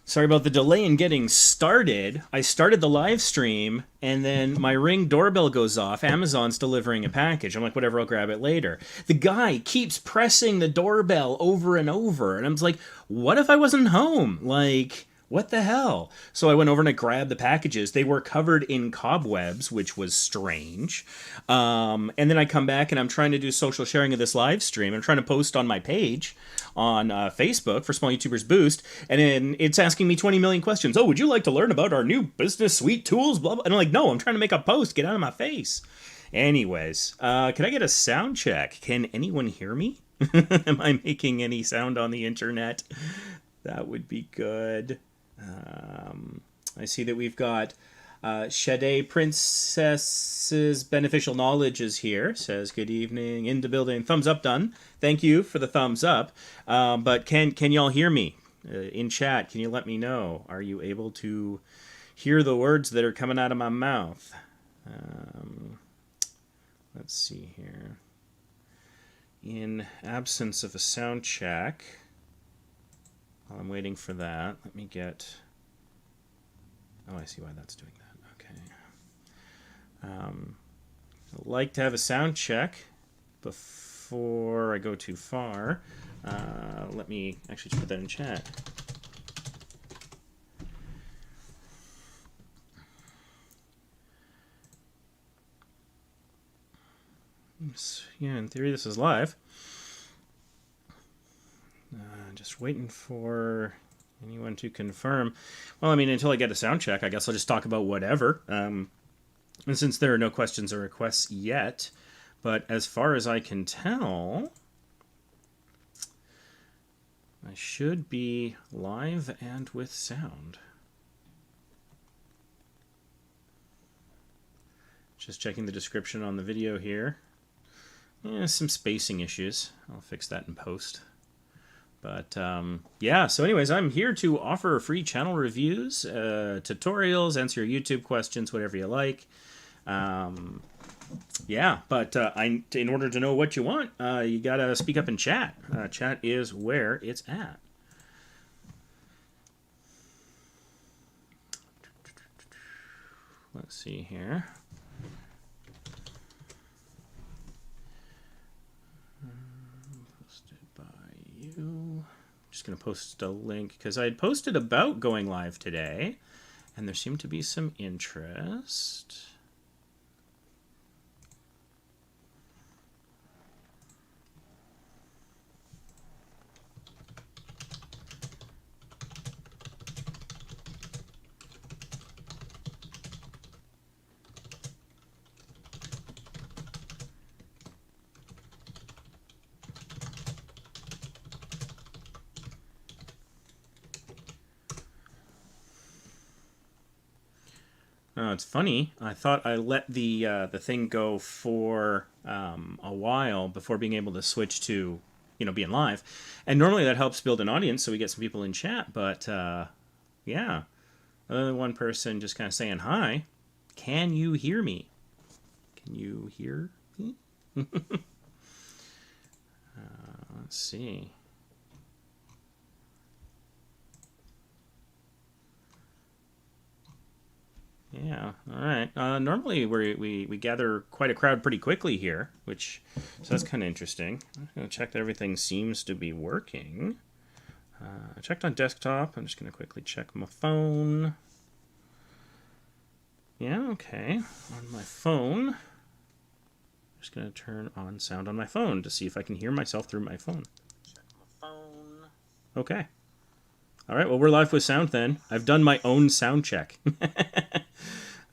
Sorry about the delay in getting started. I started the live stream and then my Ring doorbell goes off. Amazon's delivering a package. I'm like, whatever, I'll grab it later. The guy keeps pressing the doorbell over and over. And I'm just like, what if I wasn't home? Like, what the hell? So I went over and I grabbed the packages. They were covered in cobwebs, which was strange. And then I come back and I'm trying to do social sharing of this live stream. I'm trying to post on my page on Facebook for Small YouTubers Boost. And then it's asking me 20 million questions. Oh, would you like to learn about our new business suite tools? Blah, blah. And I'm like, no, I'm trying to make a post. Get out of my face. Anyways, can I get a sound check? Can anyone hear me? Am I making any sound on the internet? That would be good. I see that we've got Shade Princess's Beneficial Knowledge is here. Says, good evening. Into building. Thumbs up done. Thank you for the thumbs up. But can y'all hear me in chat? Can you let me know? Are you able to hear the words that are coming out of my mouth? Let's see here. In absence of a sound check, while I'm waiting for that, let me get... Oh, I see why that's doing that. Okay. I'd like to have a sound check before I go too far. Let me actually just put that in chat. Yeah, in theory this is live. Just waiting for anyone to confirm. Well, I mean, until I get a sound check, I guess I'll just talk about whatever. And since there are no questions or requests yet, but as far as I can tell, I should be live and with sound. Just checking the description on the video here. Yeah, some spacing issues. I'll fix that in post. But yeah, so anyways, I'm here to offer free channel reviews, tutorials, answer your YouTube questions, whatever you like. Yeah, but in order to know what you want, you gotta speak up in chat. Chat is where it's at. Let's see here. I'm just going to post a link because I had posted about going live today and there seemed to be some interest. It's funny. I thought I let the thing go for a while before being able to switch to, being live. And normally that helps build an audience so we get some people in chat. But yeah, other than one person just kind of saying hi. Can you hear me? Can you hear me? Let's see. Yeah, all right. Normally we gather quite a crowd pretty quickly here, so that's kind of interesting. I'm going to check that everything seems to be working. I checked on desktop. I'm just going to quickly check my phone. Yeah, okay. On my phone, I'm just going to turn on sound on my phone to see if I can hear myself through my phone. Check my phone. Okay. All right, well, we're live with sound then. I've done my own sound check. I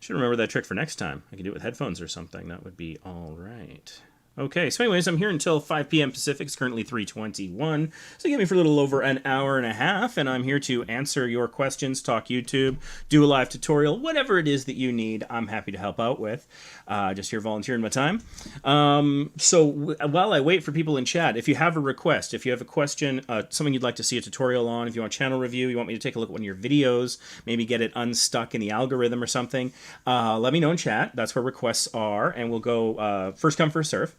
should remember that trick for next time. I can do it with headphones or something. That would be all right. Okay, so anyways, I'm here until 5 p.m. Pacific. It's currently 3:21. So you get me for a little over an hour and a half, and I'm here to answer your questions, talk YouTube, do a live tutorial, whatever it is that you need, I'm happy to help out with. Just here volunteering my time. So while I wait for people in chat, if you have a request, if you have a question, something you'd like to see a tutorial on, if you want channel review, you want me to take a look at one of your videos, maybe get it unstuck in the algorithm or something, let me know in chat. That's where requests are, and we'll go first come, first serve.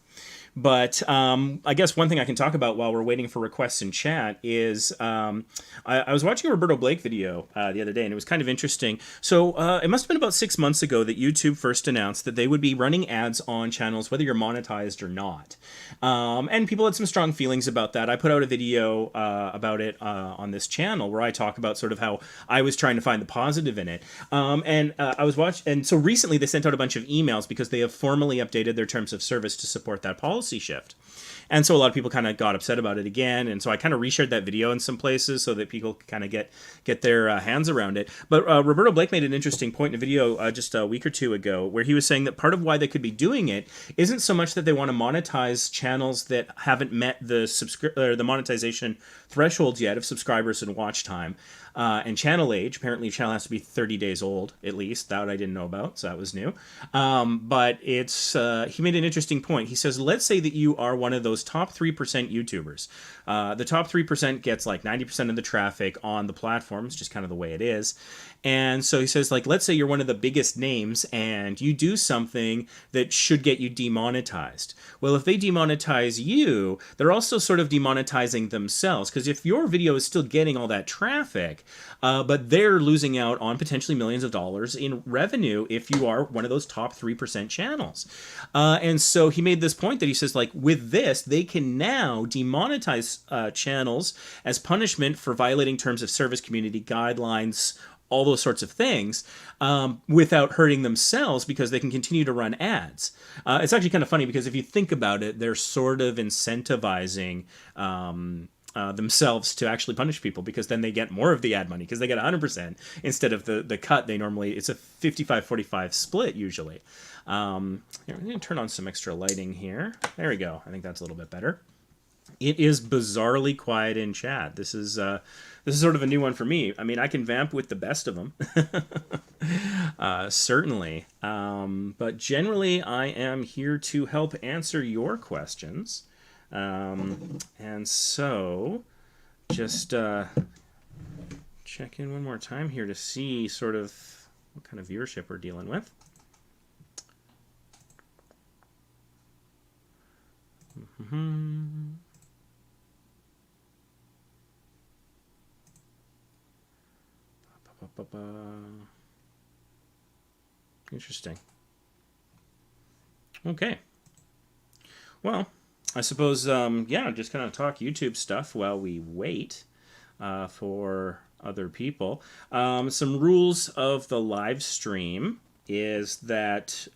But I guess one thing I can talk about while we're waiting for requests in chat is I was watching a Roberto Blake video the other day, and it was kind of interesting. So it must have been about 6 months ago that YouTube first announced that they would be running ads on channels whether you're monetized or not. And people had some strong feelings about that. I put out a video about it on this channel where I talk about sort of how I was trying to find the positive in it. I was watching, and so recently they sent out a bunch of emails because they have formally updated their terms of service to support that policy shift. And so a lot of people kind of got upset about it again. And so I kind of reshared that video in some places so that people kind of get their hands around it. But Roberto Blake made an interesting point in a video just a week or two ago where he was saying that part of why they could be doing it isn't so much that they want to monetize channels that haven't met the monetization thresholds yet of subscribers and watch time. And channel age, apparently your channel has to be 30 days old, at least. That I didn't know about, so that was new. But it's he made an interesting point. He says, let's say that you are one of those top 3% YouTubers. The top 3% gets like 90% of the traffic on the platforms, just kind of the way it is. And so he says, like, let's say you're one of the biggest names and you do something that should get you demonetized. Well, if they demonetize you, they're also sort of demonetizing themselves. Because if your video is still getting all that traffic, but they're losing out on potentially millions of dollars in revenue if you are one of those top 3% channels. And so he made this point that he says, like, with this, they can now demonetize channels as punishment for violating terms of service, community guidelines, all those sorts of things, without hurting themselves because they can continue to run ads. It's actually kind of funny because if you think about it, they're sort of incentivizing themselves to actually punish people because then they get more of the ad money because they get 100% instead of the cut they normally, it's a 55-45 split usually. Here, I'm going to turn on some extra lighting here. There we go. I think that's a little bit better. It is bizarrely quiet in chat. This is sort of a new one for me. I mean, I can vamp with the best of them, certainly. But generally, I am here to help answer your questions. And so, just check in one more time here to see sort of what kind of viewership we're dealing with. Interesting. Okay. Well, I suppose, yeah, just kind of talk YouTube stuff while we wait for other people. Some rules of the live stream is that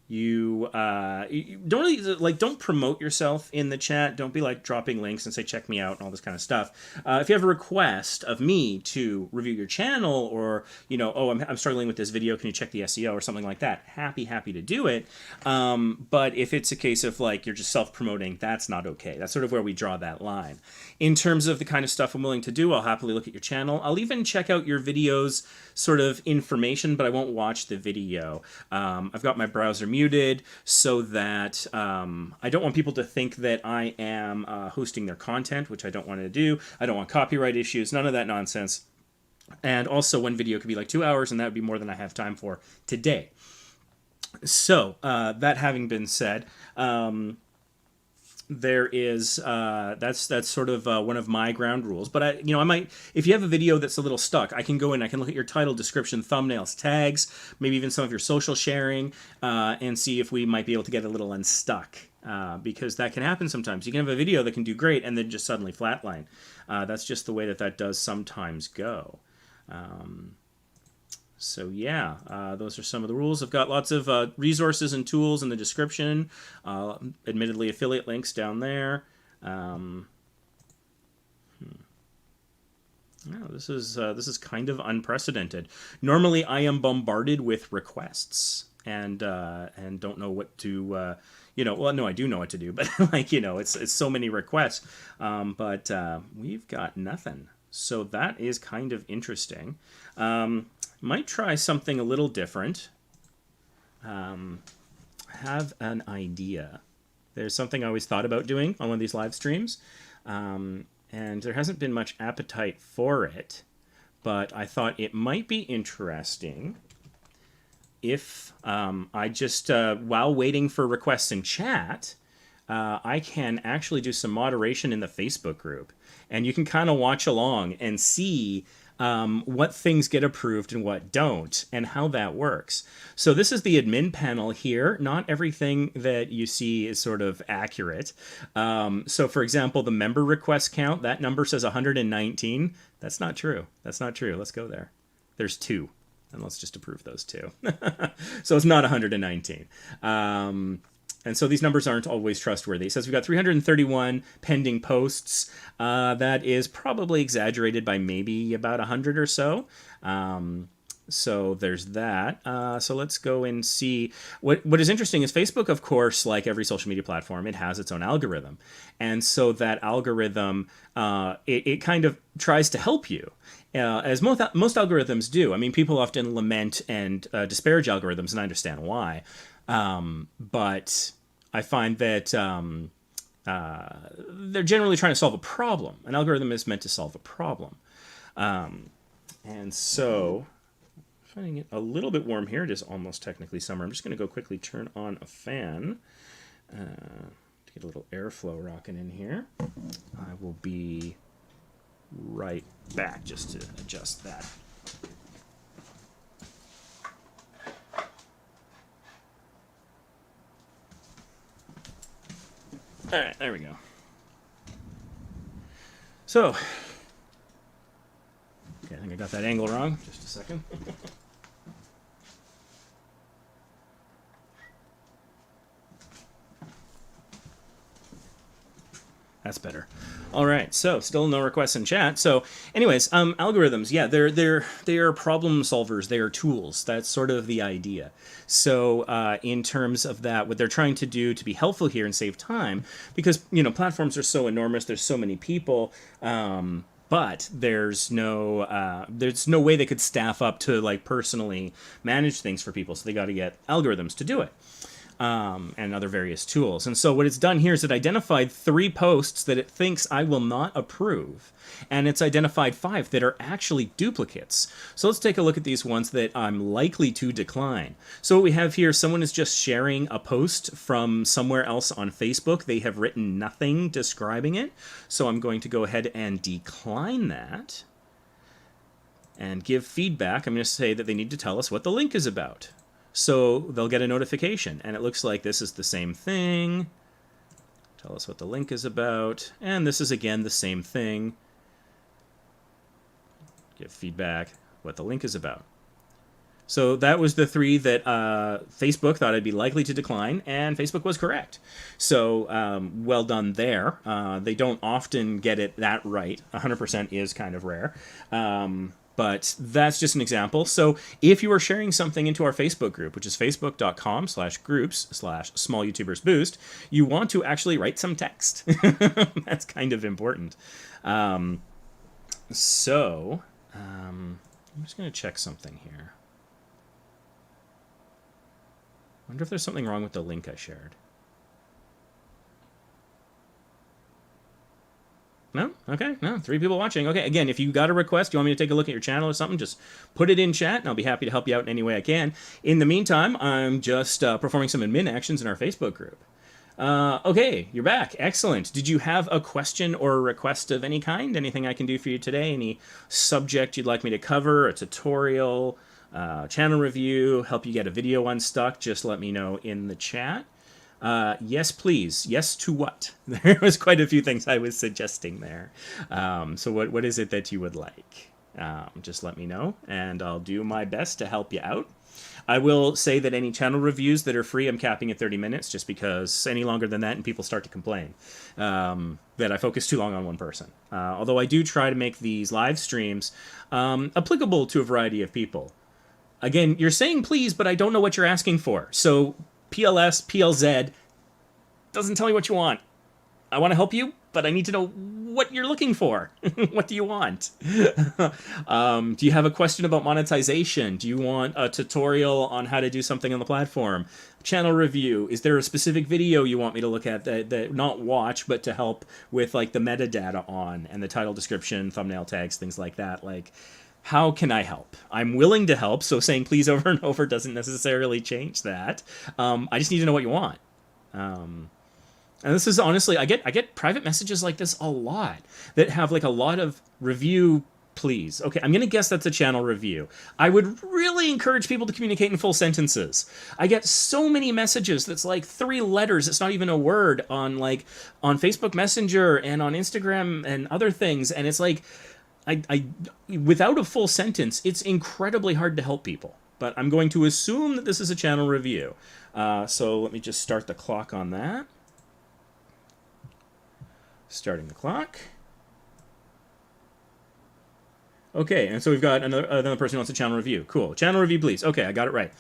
you don't really, like, don't promote yourself in the chat. Don't be like dropping links and say check me out and all this kind of stuff. If you have a request of me to review your channel, or, you know, oh, I'm struggling with this video, can you check the SEO or something like that, happy to do it. But if it's a case of like you're just self-promoting, that's not okay. That's sort of where we draw that line. In terms of the kind of stuff I'm willing to do, I'll happily look at your channel. I'll even check out your videos sort of information, but I won't watch the video. I've got my browser muted so that I don't want people to think that I am hosting their content, which I don't want to do. I don't want copyright issues, none of that nonsense. And also, one video could be like 2 hours, and that would be more than I have time for today. So, that having been said, there is that's sort of one of my ground rules. But I might, if you have a video that's a little stuck, I can go in, I can look at your title, description, thumbnails, tags, maybe even some of your social sharing, and see if we might be able to get a little unstuck. Because that can happen sometimes. You can have a video that can do great and then just suddenly flatline. That's just the way that does sometimes go. So yeah, those are some of the rules. I've got lots of resources and tools in the description. Admittedly, affiliate links down there. Oh, this is kind of unprecedented. Normally, I am bombarded with requests and don't know what to. Well, no, I do know what to do, but like, it's so many requests. But we've got nothing. So that is kind of interesting. Might try something a little different. Have an idea. There's something I always thought about doing on one of these live streams, and there hasn't been much appetite for it, but I thought it might be interesting if I just, while waiting for requests in chat, I can actually do some moderation in the Facebook group. And you can kind of watch along and see what things get approved and what don't, and how that works. So this is the admin panel here. Not everything that you see is sort of accurate. So for example, the member request count, that number says 119. That's not true. That's not true. Let's go there. There's 2. And let's just approve those 2. So it's not 119. And so these numbers aren't always trustworthy. It says we've got 331 pending posts. That is probably exaggerated by maybe about 100 or so. So there's that. So let's go and see. What is interesting is Facebook, of course, like every social media platform, it has its own algorithm. And so that algorithm, it kind of tries to help you. As most algorithms do. I mean, people often lament and disparage algorithms, and I understand why. But I find that they're generally trying to solve a problem. An algorithm is meant to solve a problem. And so, finding it a little bit warm here. It is almost technically summer. I'm just going to go quickly turn on a fan to get a little airflow rocking in here. I will be right back just to adjust that. All right, there we go. So, okay, I think I got that angle wrong. Just a second. That's better. All right, so still no requests in chat. So anyways, algorithms, yeah, they are problem solvers. They are tools. That's sort of the idea. So in terms of that, what they're trying to do to be helpful here and save time, because, you know, platforms are so enormous, there's so many people, but there's no way they could staff up to like personally manage things for people. So they got to get algorithms to do it. And other various tools. And so what it's done here is it identified 3 posts that it thinks I will not approve. And it's identified 5 that are actually duplicates. So let's take a look at these ones that I'm likely to decline. So what we have here, someone is just sharing a post from somewhere else on Facebook. They have written nothing describing it. So I'm going to go ahead and decline that and give feedback. I'm going to say that they need to tell us what the link is about. So they'll get a notification, and it looks like this is the same thing. Tell us what the link is about, and this is again the same thing. Give feedback, what the link is about. So that was the 3 that Facebook thought I'd be likely to decline, and Facebook was correct. So well done there. They don't often get it that right. 100% is kind of rare. But that's just an example. So if you are sharing something into our Facebook group, which is facebook.com/groups/smallYoutubersBoost, you want to actually write some text. That's kind of important. I'm just going to check something here. I wonder if there's something wrong with the link I shared. No? Okay. No. 3 people watching. Okay. Again, if you got a request, you want me to take a look at your channel or something, just put it in chat, and I'll be happy to help you out in any way I can. In the meantime, I'm just performing some admin actions in our Facebook group. Okay, you're back. Excellent. Did you have a question or a request of any kind? Anything I can do for you today? Any subject you'd like me to cover? A tutorial, channel review, help you get a video unstuck? Just let me know in the chat. Yes, please. Yes to what? There was quite a few things I was suggesting there. So what is it that you would like? Just let me know, and I'll do my best to help you out. I will say that any channel reviews that are free, I'm capping at 30 minutes, just because any longer than that and people start to complain that I focus too long on one person. Although I do try to make these live streams applicable to a variety of people. Again, you're saying please, but I don't know what you're asking for. So PLS, PLZ doesn't tell me what you want. I want to help you, but I need to know what you're looking for. What do you want? Do you have a question about monetization? Do you want a tutorial on how to do something on the platform? Channel review? Is there a specific video you want me to look at that not watch, but to help with like the metadata on and the title, description, thumbnail tags, things like that? Like, how can I help? I'm willing to help, so saying please over and over doesn't necessarily change that. I just need to know what you want. And this is honestly, I get private messages like this a lot that have like a lot of review please. Okay, I'm going to guess that's a channel review. I would really encourage people to communicate in full sentences. I get so many messages that's like 3 letters. It's not even a word on Facebook Messenger and on Instagram and other things. And it's like, without a full sentence, it's incredibly hard to help people. But I'm going to assume that this is a channel review. So let me just start the clock on that. Starting the clock. Okay, and so we've got another person who wants a channel review. Cool. Channel review, please. Okay, I got it right.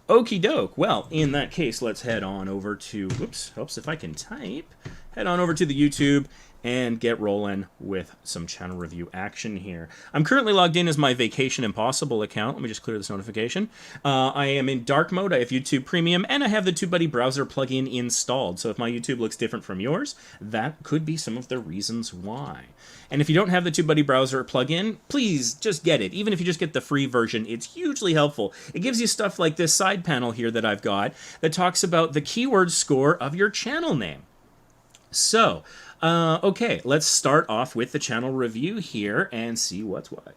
Okie doke. Well, in that case, let's head on over to, whoops, helps if I can type. Head on over to the YouTube and get rolling with some channel review action here. I'm currently logged in as my Vacation Impossible account. Let me just clear this notification. I am in dark mode. I have YouTube Premium, and I have the TUBEBUDDY browser plugin installed. So if my YouTube looks different from yours, that could be some of the reasons why. And if you don't have the TUBEBUDDY browser plugin, please just get it. Even if you just get the free version, it's hugely helpful. It gives you stuff like this side panel here that I've got that talks about the keyword score of your channel name. So, okay, let's start off with the channel review here and see what's what.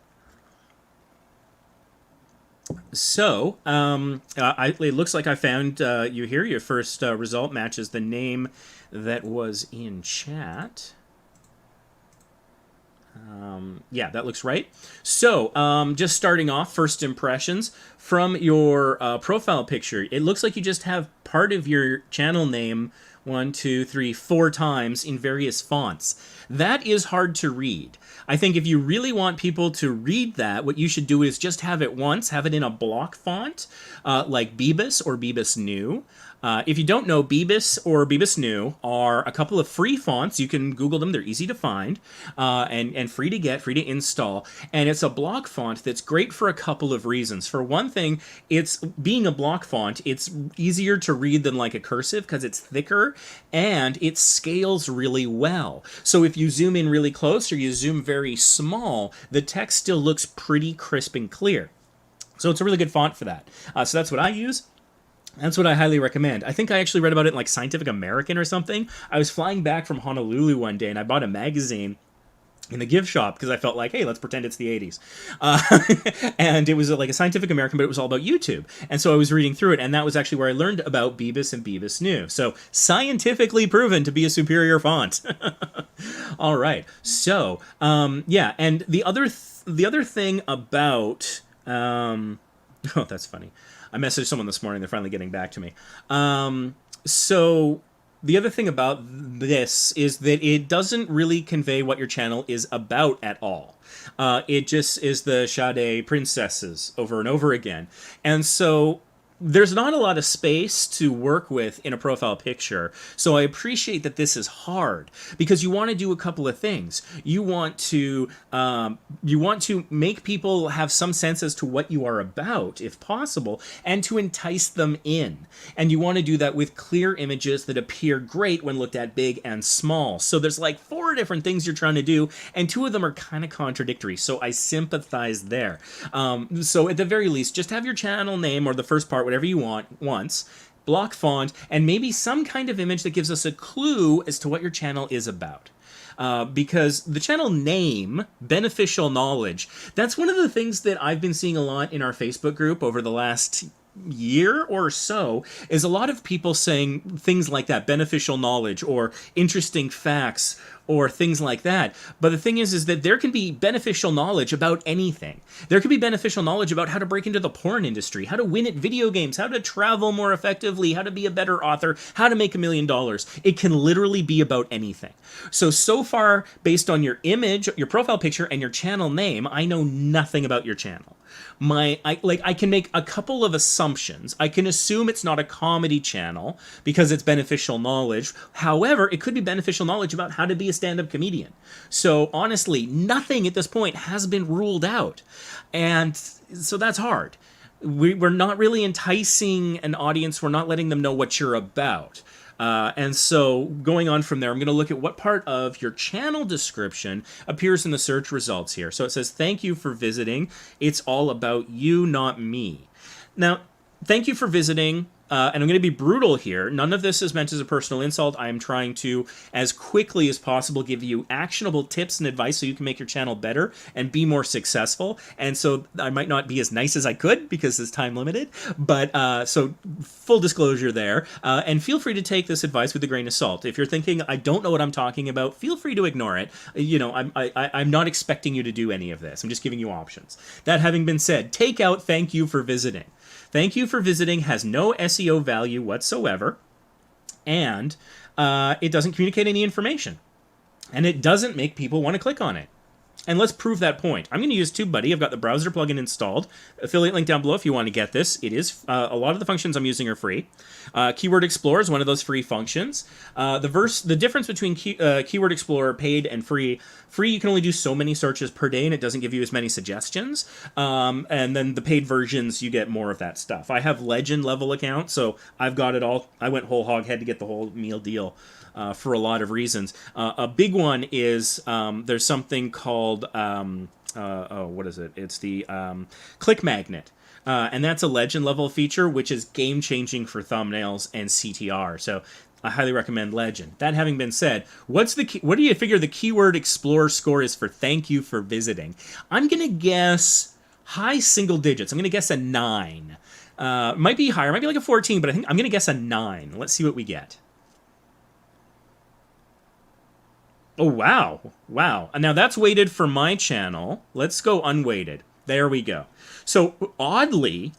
So, it looks like I found you here. Your first result matches the name that was in chat. Yeah, that looks right. So, just starting off, first impressions from your profile picture. It looks like you just have part of your channel name 1, 2, 3, 4 times in various fonts. That is hard to read. I think if you really want people to read that, what you should do is just have it once, have it in a block font, like Bebus or Bebus New. If you don't know, Bebus or Bebus New are a couple of free fonts. You can Google them. They're easy to find and free to get, free to install. And it's a block font that's great for a couple of reasons. For one thing, it's being a block font, it's easier to read than like a cursive because it's thicker and it scales really well. So if you zoom in really close or you zoom very small, the text still looks pretty crisp and clear. So it's a really good font for that. So that's what I use. That's what I highly recommend. I think I actually read about it in like Scientific American or something. I was flying back from Honolulu one day and I bought a magazine in the gift shop because I felt like, hey, let's pretend it's the 80s. And it was like a Scientific American, but it was all about YouTube. And so I was reading through it, and that was actually where I learned about Bebus and Bebus New. So scientifically proven to be a superior font. All right. So, yeah, and the other thing about... oh, that's funny. I messaged someone this morning. They're finally getting back to me. So the other thing about this is that it doesn't really convey what your channel is about at all. It just is the Sade princesses over and over again. And so there's not a lot of space to work with in a profile picture. So I appreciate that this is hard because you want to do a couple of things. You want to make people have some sense as to what you are about, if possible, and to entice them in. And you want to do that with clear images that appear great when looked at big and small. So there's like 4 different things you're trying to do, and 2 of them are kind of contradictory. So I sympathize there. So at the very least, just have your channel name or the first part, whatever you want, once, block font, and maybe some kind of image that gives us a clue as to what your channel is about. Because the channel name, Beneficial Knowledge, that's one of the things that I've been seeing a lot in our Facebook group over the last year or so, is a lot of people saying things like that, beneficial knowledge or interesting facts or things like that. But the thing is that there can be beneficial knowledge about anything. There can be beneficial knowledge about how to break into the porn industry, how to win at video games, how to travel more effectively, how to be a better author, how to make $1 million. It can literally be about anything. So far, based on your image, your profile picture, and your channel name, I know nothing about your channel. I can make a couple of assumptions. I can assume it's not a comedy channel because it's beneficial knowledge. However, it could be beneficial knowledge about how to be a stand-up comedian. So honestly, nothing at this point has been ruled out. And so that's hard. We're not really enticing an audience. We're not letting them know what you're about. And so going on from there, I'm going to look at what part of your channel description appears in the search results here. So it says, thank you for visiting. It's all about you, not me. Now, thank you for visiting. And I'm going to be brutal here. None of this is meant as a personal insult. I'm trying to, as quickly as possible, give you actionable tips and advice so you can make your channel better and be more successful. And so I might not be as nice as I could because it's time limited. But so full disclosure there. And feel free to take this advice with a grain of salt. If you're thinking, I don't know what I'm talking about, feel free to ignore it. You know, I'm not expecting you to do any of this. I'm just giving you options. That having been said, take out thank you for visiting. Thank you for visiting has no SEO value whatsoever, and it doesn't communicate any information, and it doesn't make people want to click on it. And let's prove that point. I'm going to use TubeBuddy. I've got the browser plugin installed. Affiliate link down below if you want to get this. It is a lot of the functions I'm using are free. Keyword Explorer is one of those free functions. The difference between Keyword Explorer paid and free. Free, you can only do so many searches per day, and it doesn't give you as many suggestions. And then the paid versions, you get more of that stuff. I have Legend level account, so I've got it all. I went whole hog head to get the whole meal deal. For a lot of reasons. A big one is there's something called, what is it? It's the Click Magnet. And that's a Legend level feature, which is game-changing for thumbnails and CTR. So I highly recommend Legend. That having been said, what do you figure the Keyword Explorer score is for thank you for visiting? I'm going to guess high single digits. I'm going to guess a 9. Might be higher, might be like a 14, but I think I'm going to guess a 9. Let's see what we get. Oh, wow. Wow. Now that's weighted for my channel. Let's go unweighted. There we go. So oddly,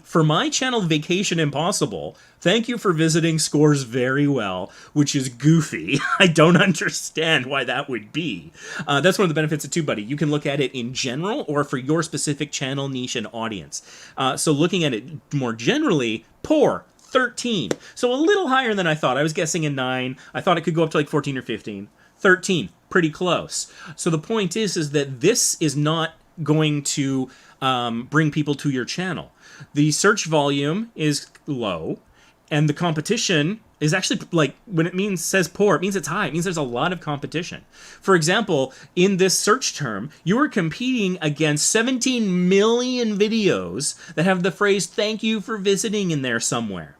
for my channel Vacation Impossible, thank you for visiting scores very well, which is goofy. I don't understand why that would be. That's one of the benefits of TubeBuddy. You can look at it in general or for your specific channel, niche, and audience. So looking at it more generally, poor. 13. So a little higher than I thought. I was guessing a 9. I thought it could go up to like 14 or 15. 13. Pretty close. So the point is that this is not going to bring people to your channel. The search volume is low, and the competition is actually, like, when it says poor, it means it's high. It means there's a lot of competition. For example, in this search term, you are competing against 17 million videos that have the phrase "thank you for visiting" in there somewhere.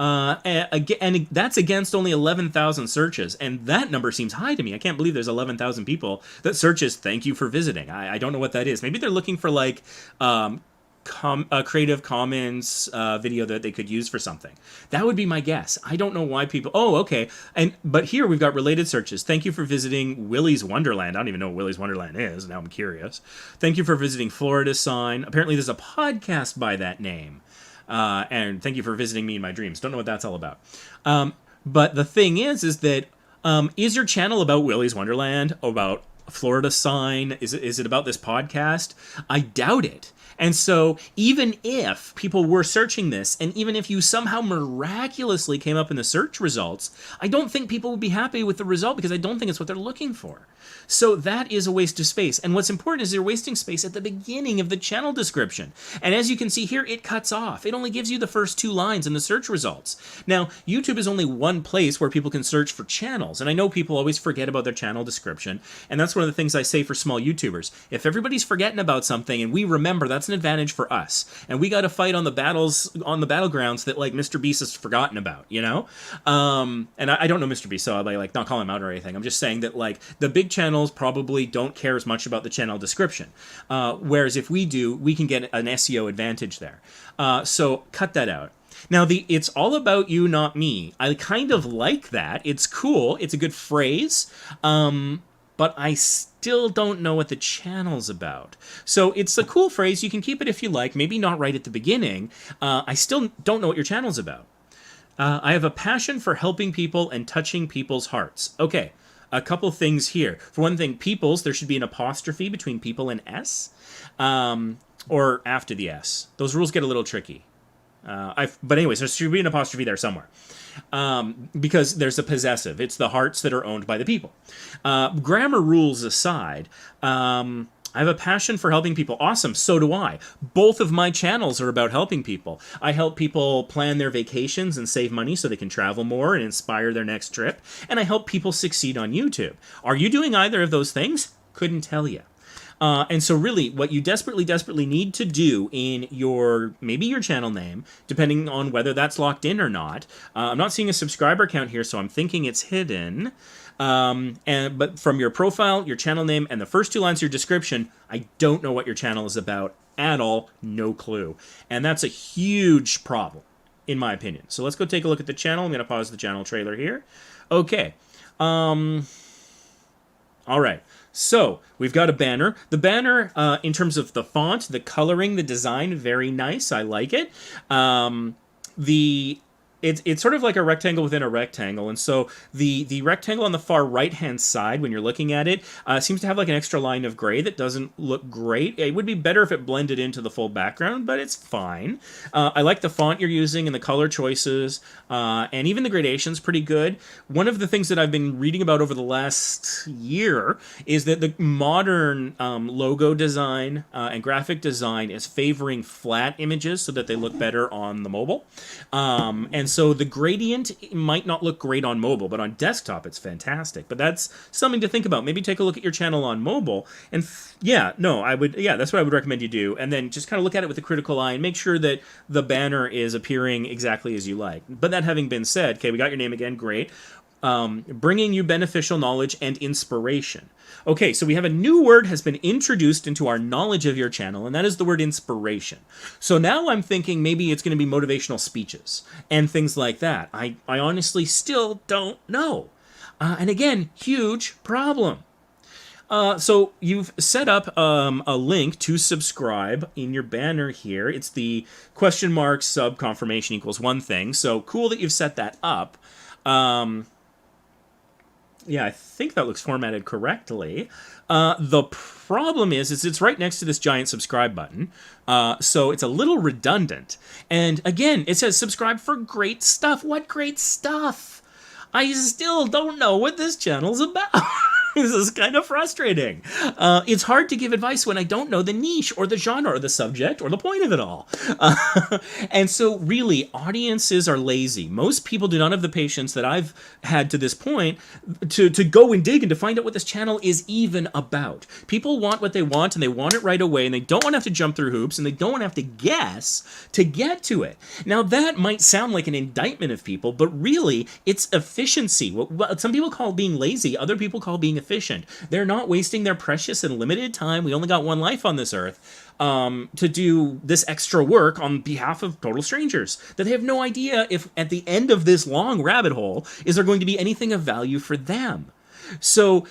And that's against only 11,000 searches, and that number seems high to me. I can't believe there's 11,000 people that searches "thank you for visiting." I don't know what that is. Maybe they're looking for like a Creative Commons video that they could use for something. That would be my guess. I don't know why people. Oh, okay. But here we've got related searches. Thank you for visiting Willy's Wonderland. I don't even know what Willy's Wonderland is. Now I'm curious. Thank you for visiting Florida Sign. Apparently there's a podcast by that name. And thank you for visiting me in my dreams. Don't know what that's all about. But the thing is that is your channel about Willy's Wonderland? About Florida Sign? Is it about this podcast? I doubt it. And so even if people were searching this, and even if you somehow miraculously came up in the search results, I don't think people would be happy with the result because I don't think it's what they're looking for. So that is a waste of space. And what's important is you're wasting space at the beginning of the channel description. And as you can see here, it cuts off. It only gives you the first 2 lines in the search results. Now, YouTube is only one place where people can search for channels. And I know people always forget about their channel description. And that's one of the things I say for small YouTubers. If everybody's forgetting about something and we remember, that's an advantage for us. And we got to fight on the battlegrounds that like Mr. Beast has forgotten about, you know? And I don't know Mr. Beast, so I like not call him out or anything. I'm just saying that like the big channels probably don't care as much about the channel description. Whereas if we do, we can get an SEO advantage there. So cut that out. Now, it's all about you, not me. I kind of like that. It's cool. It's a good phrase. But I still don't know what the channel's about. So it's a cool phrase. You can keep it if you like. Maybe not right at the beginning. I still don't know what your channel's about. I have a passion for helping people and touching people's hearts. Okay. A couple things here. For one thing, people's, there should be an apostrophe between people and S, or after the S. Those rules get a little tricky. But anyways, there should be an apostrophe there somewhere. Because there's a possessive. It's the hearts that are owned by the people. Grammar rules aside, I have a passion for helping people. Awesome. So do I. Both of my channels are about helping people. I help people plan their vacations and save money so they can travel more and inspire their next trip. And I help people succeed on YouTube. Are you doing either of those things? Couldn't tell you. And so really what you desperately need to do in maybe your channel name, depending on whether that's locked in or not. I'm not seeing a subscriber count here, so I'm thinking it's hidden. But from your profile, your channel name, and the first 2 lines of your description, I don't know what your channel is about at all. No clue. And that's a huge problem, in my opinion. So let's go take a look at the channel. I'm going to pause the channel trailer here. Okay. All right. So we've got a banner. The banner, in terms of the font, the coloring, the design, very nice. I like it. It's sort of like a rectangle within a rectangle, and so the rectangle on the far right-hand side, when you're looking at it, seems to have like an extra line of gray that doesn't look great. It would be better if it blended into the full background, but it's fine. I like the font you're using and the color choices, and even the gradation's pretty good. One of the things that I've been reading about over the last year is that the modern logo design and graphic design is favoring flat images so that they look better on the mobile. And so the gradient might not look great on mobile, but on desktop it's fantastic. But that's something to think about. Maybe take a look at your channel on mobile, and that's what I would recommend you do. And then just kind of look at it with a critical eye and make sure that the banner is appearing exactly as you like. But that having been said, okay, we got your name again, great. Bringing you beneficial knowledge and inspiration. Okay, so we have a new word has been introduced into our knowledge of your channel, and that is the word inspiration. So now I'm thinking maybe it's going to be motivational speeches and things like that. I honestly still don't know. And again, huge problem. So you've set up a link to subscribe in your banner here. It's the question mark sub confirmation equals one thing. So cool that you've set that up. Yeah, I think that looks formatted correctly. The problem is it's right next to this giant subscribe button, so it's a little redundant. And again, it says subscribe for great stuff. What great stuff? I still don't know what this channel's about. This is kind of frustrating. It's hard to give advice when I don't know the niche or the genre or the subject or the point of it all. And so really, audiences are lazy. Most people do not have the patience that I've had to this point to go and dig and to find out what this channel is even about. People want what they want, and they want it right away, and they don't want to have to jump through hoops, and they don't want to have to guess to get to it. Now, that might sound like an indictment of people, but really, it's efficiency. What some people call being lazy, other people call being efficient. They're not wasting their precious and limited time. We only got one life on this earth to do this extra work on behalf of total strangers that they have no idea if at the end of this long rabbit hole is there going to be anything of value for them. So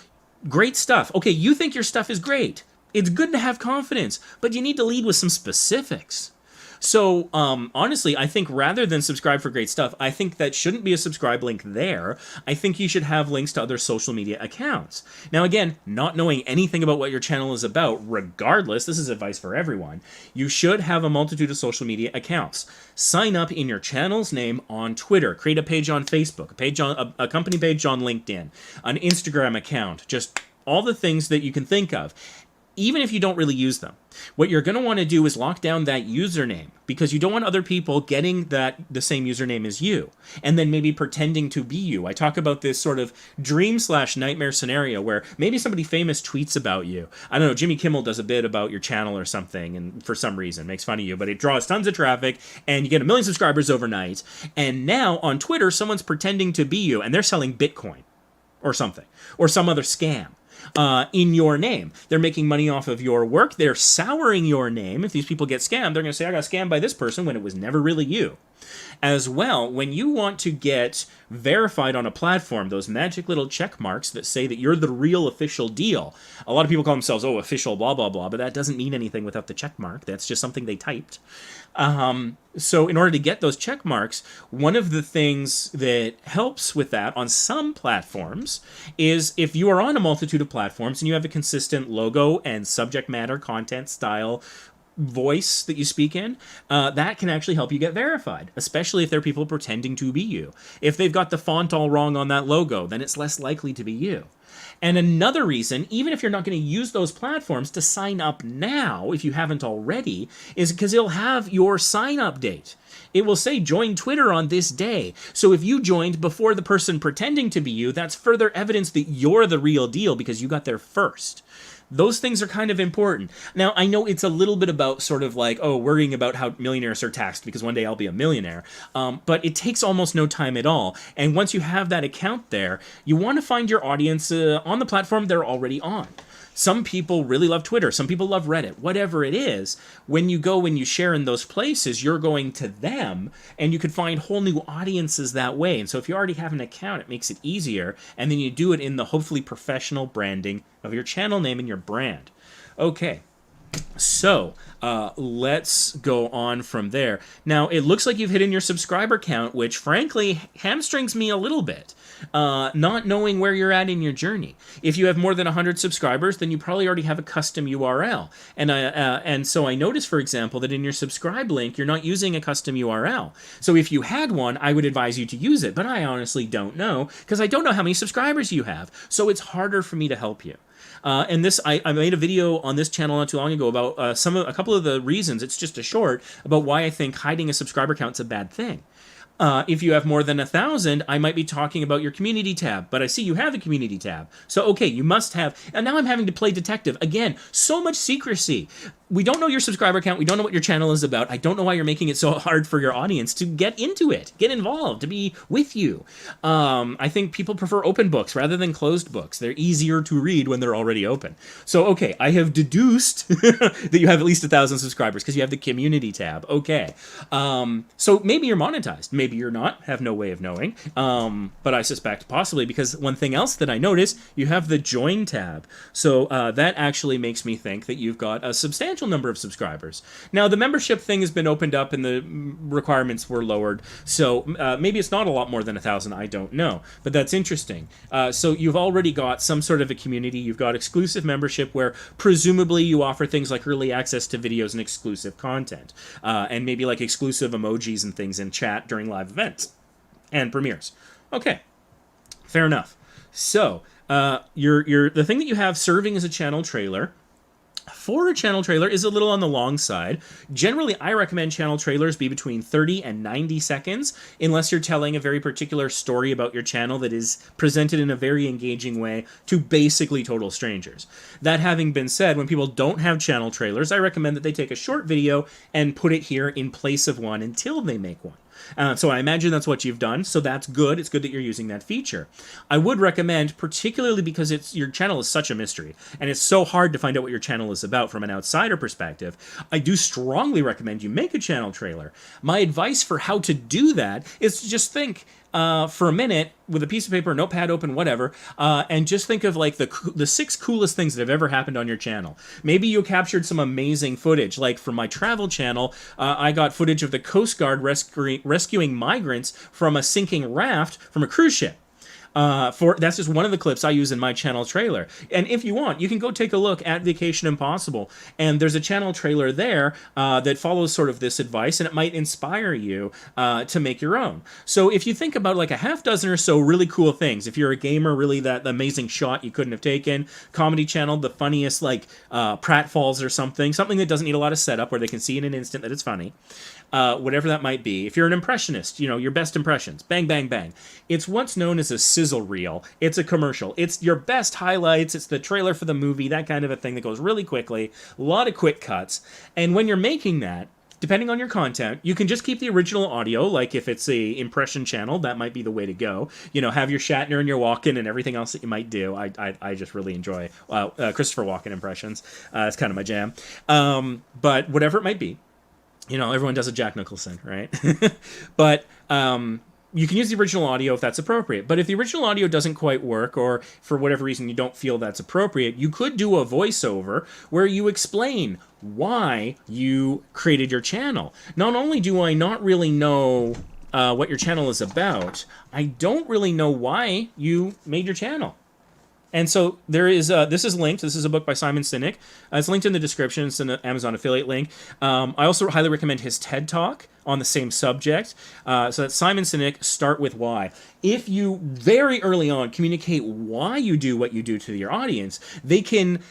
great stuff. Okay, you think your stuff is great. It's good to have confidence, but you need to lead with some specifics. So, honestly, I think rather than subscribe for great stuff, I think that shouldn't be a subscribe link there. I think you should have links to other social media accounts. Now, again, not knowing anything about what your channel is about, regardless, this is advice for everyone, you should have a multitude of social media accounts. Sign up in your channel's name on Twitter. Create a page on Facebook, a company page on LinkedIn, an Instagram account, just all the things that you can think of. Even if you don't really use them, what you're going to want to do is lock down that username, because you don't want other people getting the same username as you and then maybe pretending to be you. I talk about this sort of dream/nightmare scenario where maybe somebody famous tweets about you. I don't know, Jimmy Kimmel does a bit about your channel or something, and for some reason makes fun of you, but it draws tons of traffic and you get 1 million subscribers overnight. And now on Twitter, someone's pretending to be you and they're selling Bitcoin or something or some other scam. In your name. They're making money off of your work. They're souring your name. If these people get scammed, they're going to say, I got scammed by this person when it was never really you. As well, when you want to get verified on a platform, those magic little check marks that say that you're the real official deal. A lot of people call themselves, official, blah, blah, blah, but that doesn't mean anything without the check mark. That's just something they typed. So in order to get those check marks, one of the things that helps with that on some platforms is if you are on a multitude of platforms and you have a consistent logo and subject matter, content, style, voice that you speak in, that can actually help you get verified, especially if they're people pretending to be you. If they've got the font all wrong on that logo, then it's less likely to be you. And another reason, even if you're not going to use those platforms, to sign up now, if you haven't already, is because it'll have your sign-up date. It will say, join Twitter on this day. So if you joined before the person pretending to be you, that's further evidence that you're the real deal because you got there first. Those things are kind of important. Now, I know it's a little bit about sort of like, oh, worrying about how millionaires are taxed because one day I'll be a millionaire. But it takes almost no time at all. And once you have that account there, you want to find your audience on the platform they're already on. Some people really love Twitter. Some people love Reddit. Whatever it is, when you go and you share in those places, you're going to them, and you could find whole new audiences that way. And so if you already have an account, it makes it easier, and then you do it in the hopefully professional branding of your channel name and your brand. Okay. So let's go on from there. Now, it looks like you've hit in your subscriber count, which frankly hamstrings me a little bit. Not knowing where you're at in your journey. If you have more than 100 subscribers, then you probably already have a custom URL. And so I noticed, for example, that in your subscribe link, you're not using a custom URL. So if you had one, I would advise you to use it, but I honestly don't know because I don't know how many subscribers you have. So it's harder for me to help you. And this, I made a video on this channel not too long ago about a couple of the reasons. It's just a short about why I think hiding a subscriber count is a bad thing. If you have more than 1,000, I might be talking about your community tab, but I see you have a community tab. So, okay, you must have, and now I'm having to play detective. Again, so much secrecy. We don't know your subscriber count. We don't know what your channel is about. I don't know why you're making it so hard for your audience to get into it, get involved, to be with you. I think people prefer open books rather than closed books. They're easier to read when they're already open. So, okay, I have deduced that you have at least 1,000 subscribers because you have the community tab. Okay. So maybe you're monetized. Maybe you're not. Have no way of knowing. But I suspect possibly because one thing else that I noticed, you have the join tab. So that actually makes me think that you've got a substantial number of subscribers. Now, the membership thing has been opened up and the requirements were lowered, so maybe it's not a lot more than 1,000, I don't know, but that's interesting. So you've already got some sort of a community, you've got exclusive membership where presumably you offer things like early access to videos and exclusive content, and maybe like exclusive emojis and things in chat during live events and premieres. Okay, fair enough. So the thing that you have serving as a channel trailer for a channel trailer is a little on the long side. Generally, I recommend channel trailers be between 30 and 90 seconds, unless you're telling a very particular story about your channel that is presented in a very engaging way to basically total strangers. That having been said, when people don't have channel trailers, I recommend that they take a short video and put it here in place of one until they make one. So I imagine that's what you've done, so that's good. It's good that you're using that feature. I would recommend, particularly because your channel is such a mystery, and it's so hard to find out what your channel is about from an outsider perspective, I do strongly recommend you make a channel trailer. My advice for how to do that is to just think for a minute with a piece of paper, notepad open, whatever, and just think of like the 6 coolest things that have ever happened on your channel. Maybe you captured some amazing footage, like for my travel channel, I got footage of the Coast Guard rescuing migrants from a sinking raft from a cruise ship. That's just one of the clips I use in my channel trailer. And if you want, you can go take a look at Vacation Impossible, and there's a channel trailer there that follows sort of this advice, and it might inspire you to make your own. So if you think about like a half dozen or so really cool things, if you're a gamer, really that amazing shot you couldn't have taken, comedy channel, the funniest like pratfalls or something that doesn't need a lot of setup where they can see in an instant that it's funny. Whatever that might be. If you're an impressionist, you know, your best impressions, bang, bang, bang. It's what's known as a sizzle reel. It's a commercial. It's your best highlights. It's the trailer for the movie, that kind of a thing that goes really quickly, a lot of quick cuts. And when you're making that, depending on your content, you can just keep the original audio, like if it's a impression channel, that might be the way to go. You know, have your Shatner and your Walken and everything else that you might do. I just really enjoy Christopher Walken impressions. It's kind of my jam. But whatever it might be, you know, everyone does a Jack Nicholson, right? But you can use the original audio if that's appropriate. But if the original audio doesn't quite work, or for whatever reason you don't feel that's appropriate, you could do a voiceover where you explain why you created your channel. Not only do I not really know what your channel is about, I don't really know why you made your channel. And so there is, this is linked. This is a book by Simon Sinek. It's linked in the description. It's an Amazon affiliate link. I also highly recommend his TED Talk on the same subject. So that's Simon Sinek, Start With Why. If you very early on communicate why you do what you do to your audience, they can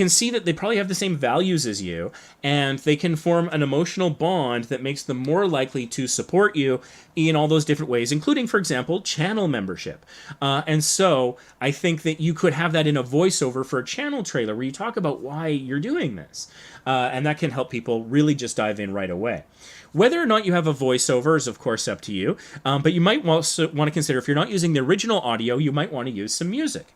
see that they probably have the same values as you, and they can form an emotional bond that makes them more likely to support you in all those different ways, including, for example, channel membership. And so I think that you could have that in a voiceover for a channel trailer where you talk about why you're doing this. And that can help people really just dive in right away. Whether or not you have a voiceover is, of course, up to you. But you might also want to consider, if you're not using the original audio, you might want to use some music.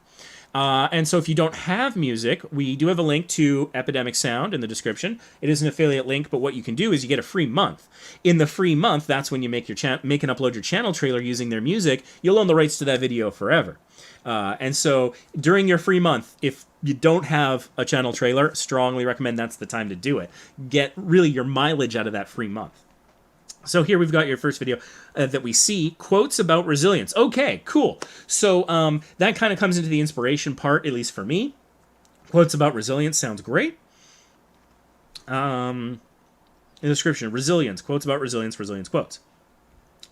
And so if you don't have music, we do have a link to Epidemic Sound in the description. It is an affiliate link, but what you can do is you get a free month. In the free month, that's when you make and upload your channel trailer using their music. You'll own the rights to that video forever. And so during your free month, if you don't have a channel trailer, strongly recommend that's the time to do it. Get really your mileage out of that free month. So here we've got your first video that we see, quotes about resilience. Okay, cool. So that kind of comes into the inspiration part, at least for me. Quotes about resilience sounds great. In the description, resilience, quotes about resilience, resilience quotes.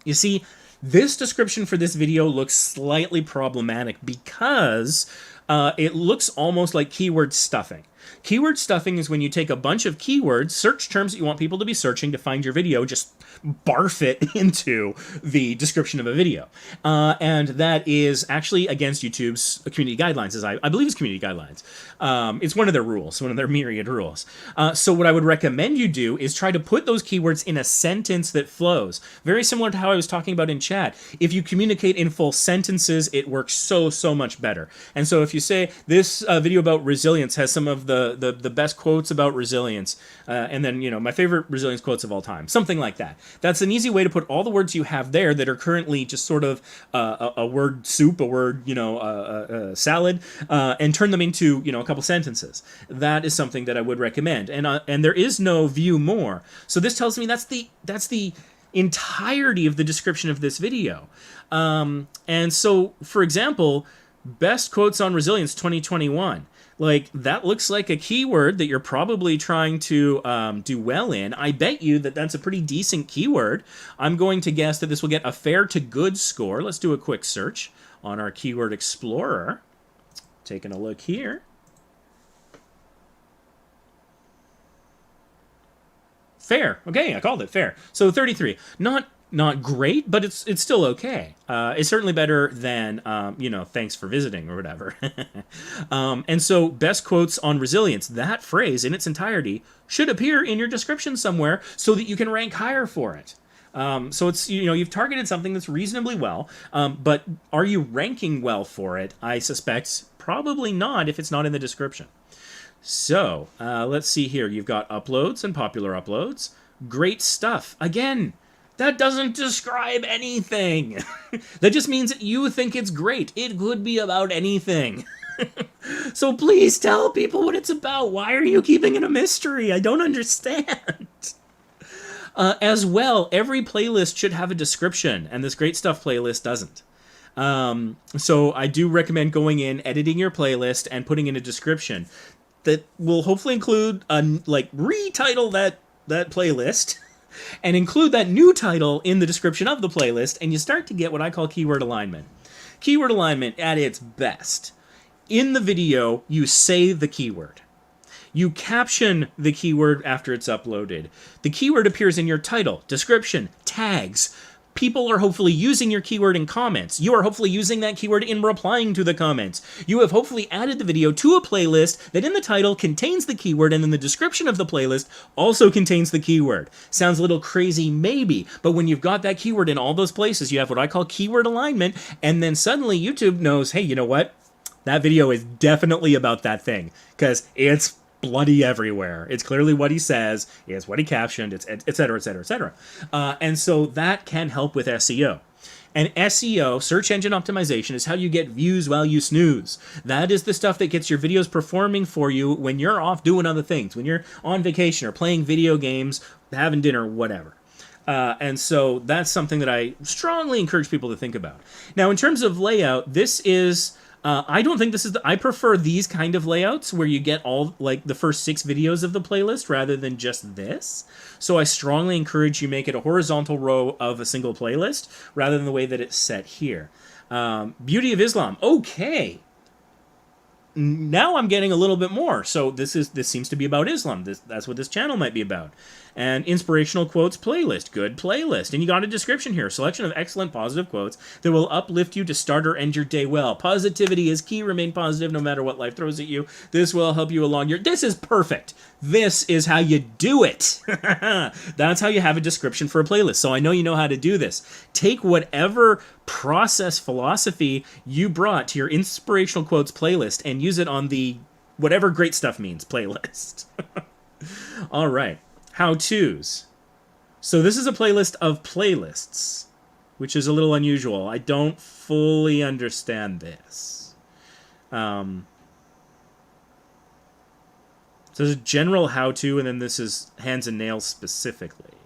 You see, this description for this video looks slightly problematic because it looks almost like keyword stuffing. Keyword stuffing is when you take a bunch of keywords, search terms that you want people to be searching to find your video, just barf it into the description of a video. And that is actually against YouTube's community guidelines, as I believe it's community guidelines. It's one of their rules, one of their myriad rules. So what I would recommend you do is try to put those keywords in a sentence that flows. Very similar to how I was talking about in chat. If you communicate in full sentences, it works so much better. And so if you say, this video about resilience has some of the best quotes about resilience, and then, you know, my favorite resilience quotes of all time, something like that. That's an easy way to put all the words you have there that are currently just sort of a word soup, a word, you know, salad, and turn them into, you know, a couple sentences. That is something that I would recommend. And there is no view more. So this tells me that's the entirety of the description of this video. And so, for example, best quotes on resilience 2021. Like, that looks like a keyword that you're probably trying to do well in. I bet you that that's a pretty decent keyword. I'm going to guess that this will get a fair to good score. Let's do a quick search on our Keyword Explorer. Taking a look here. Fair. Okay, I called it fair. So 33. Not great, but it's still okay. It's certainly better than, you know, thanks for visiting or whatever. And so best quotes on resilience, that phrase in its entirety should appear in your description somewhere so that you can rank higher for it. So it's, you know, you've targeted something that's reasonably well, but are you ranking well for it? I suspect probably not if it's not in the description. So let's see here. You've got uploads and popular uploads. Great stuff. Again, that doesn't describe anything. That just means that you think it's great. It could be about anything. So please tell people what it's about. Why are you keeping it a mystery? I don't understand. As well, every playlist should have a description, and this Great Stuff playlist doesn't. So I do recommend going in, editing your playlist, and putting in a description that will hopefully include, retitle that playlist, and include that new title in the description of the playlist, and you start to get what I call keyword alignment. Keyword alignment at its best. In the video, you say the keyword. You caption the keyword after it's uploaded. The keyword appears in your title, description, tags. People are hopefully using your keyword in comments. You are hopefully using that keyword in replying to the comments. You have hopefully added the video to a playlist that in the title contains the keyword, and then the description of the playlist also contains the keyword. Sounds a little crazy, maybe, but when you've got that keyword in all those places, you have what I call keyword alignment, and then suddenly YouTube knows, hey, you know what? That video is definitely about that thing, because it's bloody everywhere. It's clearly what he says, it's what he captioned, it's et cetera, et cetera, et cetera. And so that can help with SEO. And SEO, search engine optimization, is how you get views while you snooze. That is the stuff that gets your videos performing for you when you're off doing other things, when you're on vacation or playing video games, having dinner, whatever. And so that's something that I strongly encourage people to think about. Now, in terms of layout, this is I don't think this is I prefer these kind of layouts where you get all like the first 6 videos of the playlist rather than just this. So I strongly encourage you make it a horizontal row of a single playlist rather than the way that it's set here. Beauty of Islam. Okay. Now I'm getting a little bit more. So this seems to be about Islam. That's what this channel might be about. And inspirational quotes playlist, good playlist. And you got a description here, selection of excellent positive quotes that will uplift you to start or end your day well. Positivity is key. Remain positive no matter what life throws at you. This will help you along your... This is perfect. This is how you do it. That's how you have a description for a playlist. So I know you know how to do this. Take whatever process philosophy you brought to your inspirational quotes playlist and use it on the whatever great stuff means playlist. All right. How-tos. So this is a playlist of playlists, which is a little unusual. I don't fully understand this. So there's a general how-to, and then this is hands and nails specifically.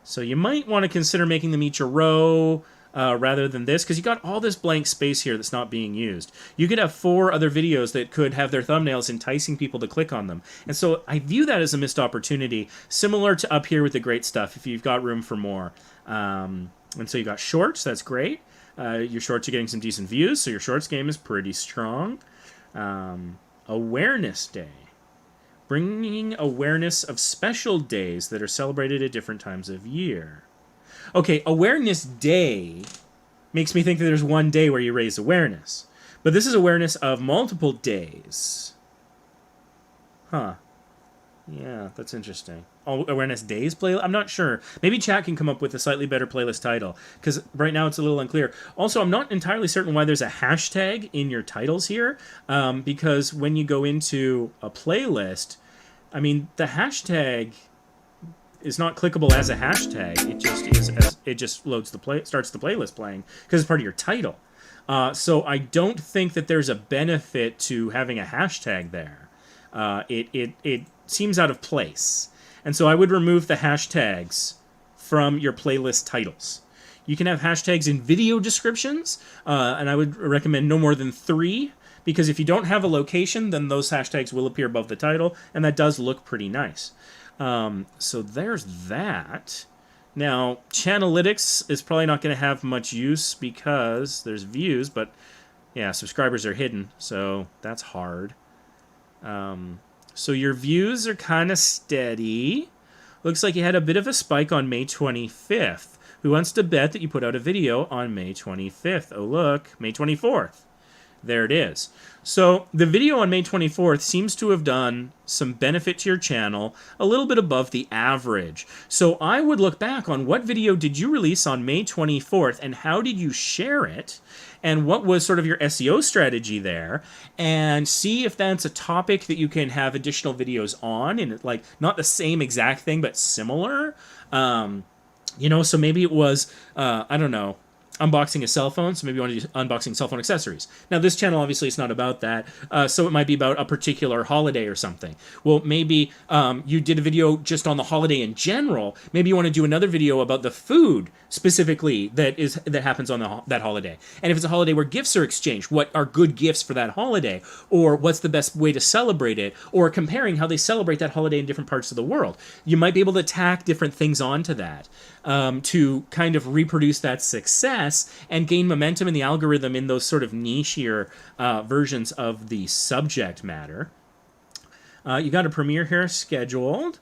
So you might want to consider making them each a row rather than this, because you got all this blank space here that's not being used. You could have 4 other videos that could have their thumbnails enticing people to click on them. And so I view that as a missed opportunity, similar to up here with the great stuff, if you've got room for more. And so you got shorts, that's great. Your shorts are getting some decent views, so your shorts game is pretty strong. Awareness Day. Bringing awareness of special days that are celebrated at different times of year. Okay, Awareness Day makes me think that there's one day where you raise awareness. But this is awareness of multiple days. Huh. Yeah, that's interesting. Oh, Awareness Days playlist? I'm not sure. Maybe chat can come up with a slightly better playlist title, because right now it's a little unclear. Also, I'm not entirely certain why there's a hashtag in your titles here, because when you go into a playlist, I mean, the hashtag is not clickable as a hashtag. It just is it just loads starts the playlist playing because it's part of your title. So I don't think that there's a benefit to having a hashtag there. It seems out of place. And so I would remove the hashtags from your playlist titles. You can have hashtags in video descriptions, and I would recommend no more than 3, because if you don't have a location, then those hashtags will appear above the title, and that does look pretty nice. So there's that. Now, Channelytics is probably not going to have much use because there's views, but yeah, subscribers are hidden, so that's hard. So your views are kind of steady. Looks like you had a bit of a spike on May 25th. Who wants to bet that you put out a video on May 25th? Oh, look, May 24th. There it is. So the video on May 24th seems to have done some benefit to your channel, a little bit above the average. So I would look back on what video did you release on May 24th and how did you share it? And what was sort of your SEO strategy there, and see if that's a topic that you can have additional videos on, and like not the same exact thing, but similar. You know, so maybe it was, I don't know, unboxing a cell phone, so maybe you want to do unboxing cell phone accessories. Now, this channel, obviously, is not about that, so it might be about a particular holiday or something. Well, maybe you did a video just on the holiday in general. Maybe you want to do another video about the food, specifically, that happens on that holiday. And if it's a holiday where gifts are exchanged, what are good gifts for that holiday? Or what's the best way to celebrate it? Or comparing how they celebrate that holiday in different parts of the world. You might be able to tack different things onto that to kind of reproduce that success and gain momentum in the algorithm in those sort of nichier versions of the subject matter. You got a premiere here scheduled.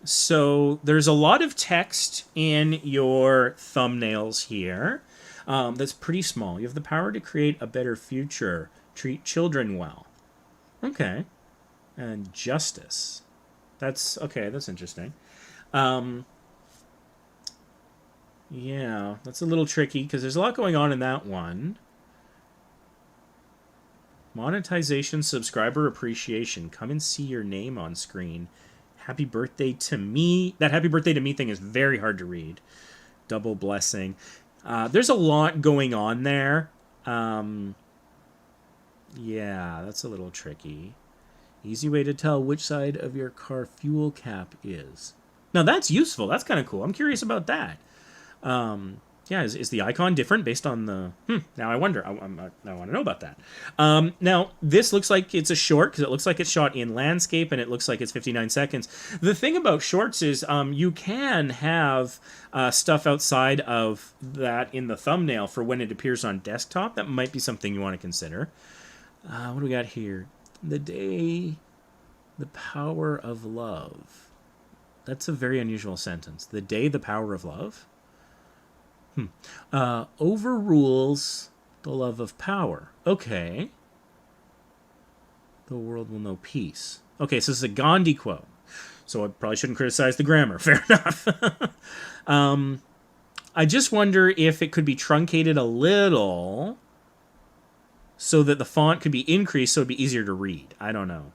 So there's a lot of text in your thumbnails here. That's pretty small. You have the power to create a better future. Treat children well. Okay. And justice. That's okay. That's interesting. Yeah, that's a little tricky because there's a lot going on in that one. Monetization, subscriber appreciation. Come and see your name on screen. Happy birthday to me. That happy birthday to me thing is very hard to read. Double blessing. There's a lot going on there. Yeah, that's a little tricky. Easy way to tell which side of your car fuel cap is. Now that's useful. That's kind of cool. I'm curious about that. Yeah, is the icon different based on the... now I wonder. I want to know about that. Now, this looks like it's a short, because it looks like it's shot in landscape, and it looks like it's 59 seconds. The thing about shorts is you can have stuff outside of that in the thumbnail for when it appears on desktop. That might be something you want to consider. What do we got here? The day, the power of love. That's a very unusual sentence. The day, the power of love? Overrules the love of power. Okay. The world will know peace. Okay, so this is a Gandhi quote. So I probably shouldn't criticize the grammar. Fair enough. I just wonder if it could be truncated a little so that the font could be increased so it'd be easier to read. I don't know.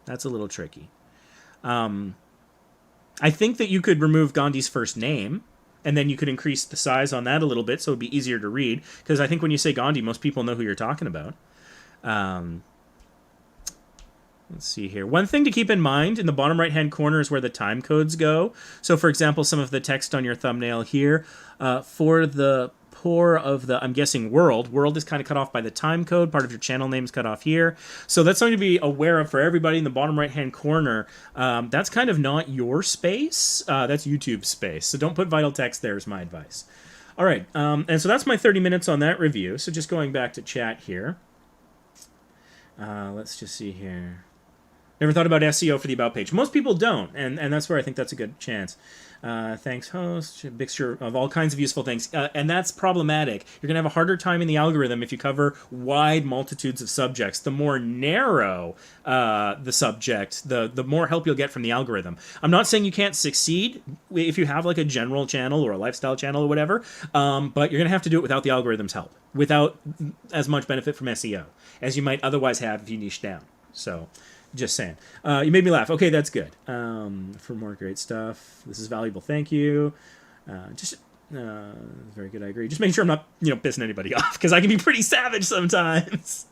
That's a little tricky. I think that you could remove Gandhi's first name, and then you could increase the size on that a little bit so it'd be easier to read. Because I think when you say Gandhi, most people know who you're talking about. Let's see here. One thing to keep in mind, in the bottom right-hand corner is where the time codes go. So, for example, some of the text on your thumbnail here, for the poor of the, I'm guessing, world is kind of cut off by the time code. Part of your channel name is cut off here. So that's something to be aware of for everybody in the bottom right-hand corner. That's kind of not your space. That's YouTube's space. So don't put vital text there is my advice. All right. And so that's my 30 minutes on that review. So just going back to chat here. Let's just see here. Never thought about SEO for the About page. Most people don't, and that's where I think that's a good chance. Thanks, host. A mixture of all kinds of useful things. And that's problematic. You're going to have a harder time in the algorithm if you cover wide multitudes of subjects. The more narrow the subject, the more help you'll get from the algorithm. I'm not saying you can't succeed if you have like a general channel or a lifestyle channel or whatever, but you're going to have to do it without the algorithm's help, without as much benefit from SEO as you might otherwise have if you niche down. So... just saying. You made me laugh. Okay, that's good. For more great stuff. This is valuable. Thank you. Very good. I agree. Just making sure I'm not, pissing anybody off, because I can be pretty savage sometimes.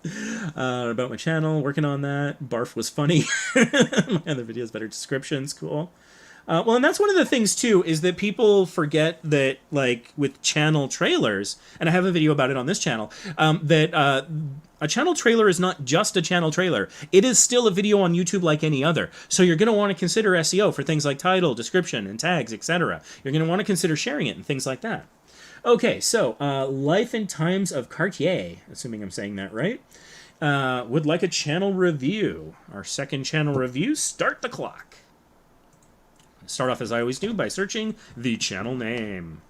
About my channel, working on that. Barf was funny. My other videos, better descriptions. Cool. Well, and that's one of the things, too, is that people forget that, like, with channel trailers, and I have a video about it on this channel, that a channel trailer is not just a channel trailer. It is still a video on YouTube like any other. So you're going to want to consider SEO for things like title, description, and tags, etc. You're going to want to consider sharing it and things like that. Okay, so Life and Times of Cartier, assuming I'm saying that right, would like a channel review. Our second channel review, start the clock. Start off as I always do by searching the channel name.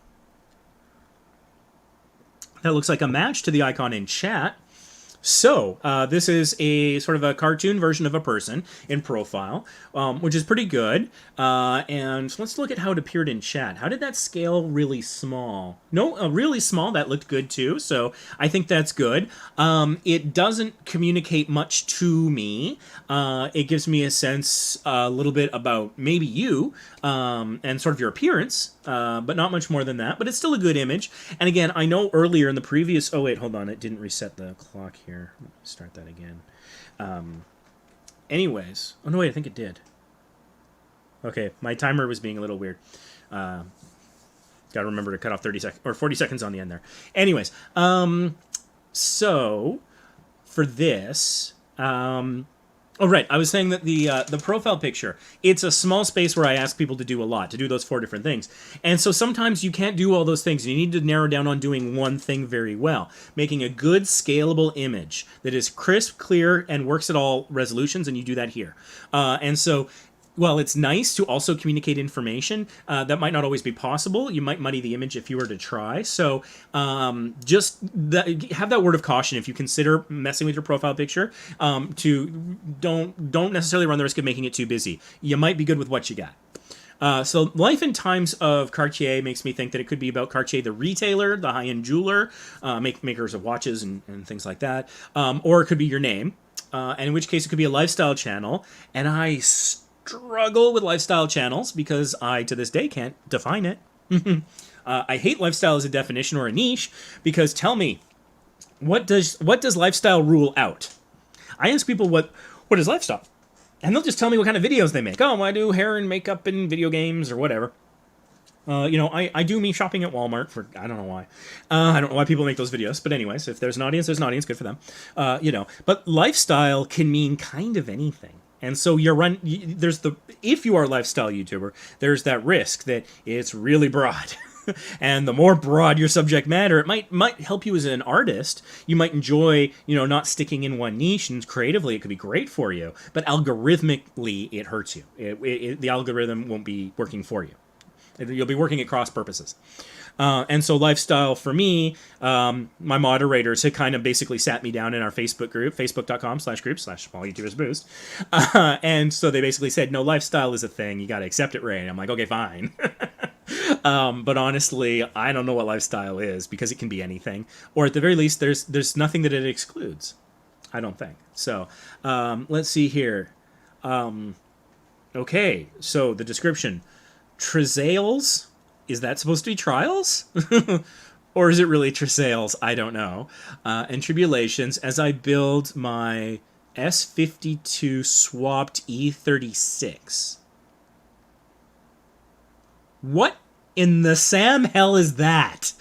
That looks like a match to the icon in chat. So, this is a sort of a cartoon version of a person in profile, which is pretty good. And let's look at how it appeared in chat. How did that scale really small? No, really small. That looked good too. So I think that's good. It doesn't communicate much to me. It gives me a sense a little bit about maybe you and sort of your appearance, but not much more than that. But it's still a good image. And again, I know earlier in the previous... Oh, wait, hold on. It didn't reset the clock here. Start that again. Anyways. Oh, no, wait, I think it did. Okay, my timer was being a little weird. Got to remember to cut off 30 seconds or 40 seconds on the end there. Anyways, so for this, oh, right. I was saying that the profile picture, it's a small space where I ask people to do a lot, to do those 4 different things. And so sometimes you can't do all those things. You need to narrow down on doing one thing very well, making a good scalable image that is crisp, clear, and works at all resolutions, and you do that here. And so... well, it's nice to also communicate information. That might not always be possible. You might muddy the image if you were to try. So just have that word of caution if you consider messing with your profile picture. Don't necessarily run the risk of making it too busy. You might be good with what you got. So Life and Times of Cartier makes me think that it could be about Cartier, the retailer, the high-end jeweler, makers of watches and things like that. Or it could be your name, and in which case it could be a lifestyle channel. And I struggle with lifestyle channels because I, to this day, can't define it. I hate lifestyle as a definition or a niche because tell me, what does lifestyle rule out? I ask people what is lifestyle, and they'll just tell me what kind of videos they make. Oh, I do hair and makeup and video games or whatever. You know, I do me shopping at Walmart for, I don't know why. I don't know why people make those videos. But anyways, if there's an audience, there's an audience. Good for them. You know, but lifestyle can mean kind of anything. And so there's if you are a lifestyle YouTuber, there's that risk that it's really broad. And the more broad your subject matter, it might help you as an artist. You might enjoy, you know, not sticking in one niche, and creatively it could be great for you. But algorithmically, it hurts you. The algorithm won't be working for you. You'll be working at cross purposes. And so lifestyle for me, my moderators had kind of basically sat me down in our Facebook group, facebook.com/group/smallYoutubersBoost. And so they basically said, no, lifestyle is a thing. You got to accept it, Ray. And I'm like, okay, fine. But honestly, I don't know what lifestyle is, because it can be anything. Or at the very least, there's nothing that it excludes. I don't think. So let's see here. Okay, so the description. Travails? Is that supposed to be trials? Or is it really travails? I don't know. And tribulations as I build my S52 swapped E36. What in the Sam hell is that?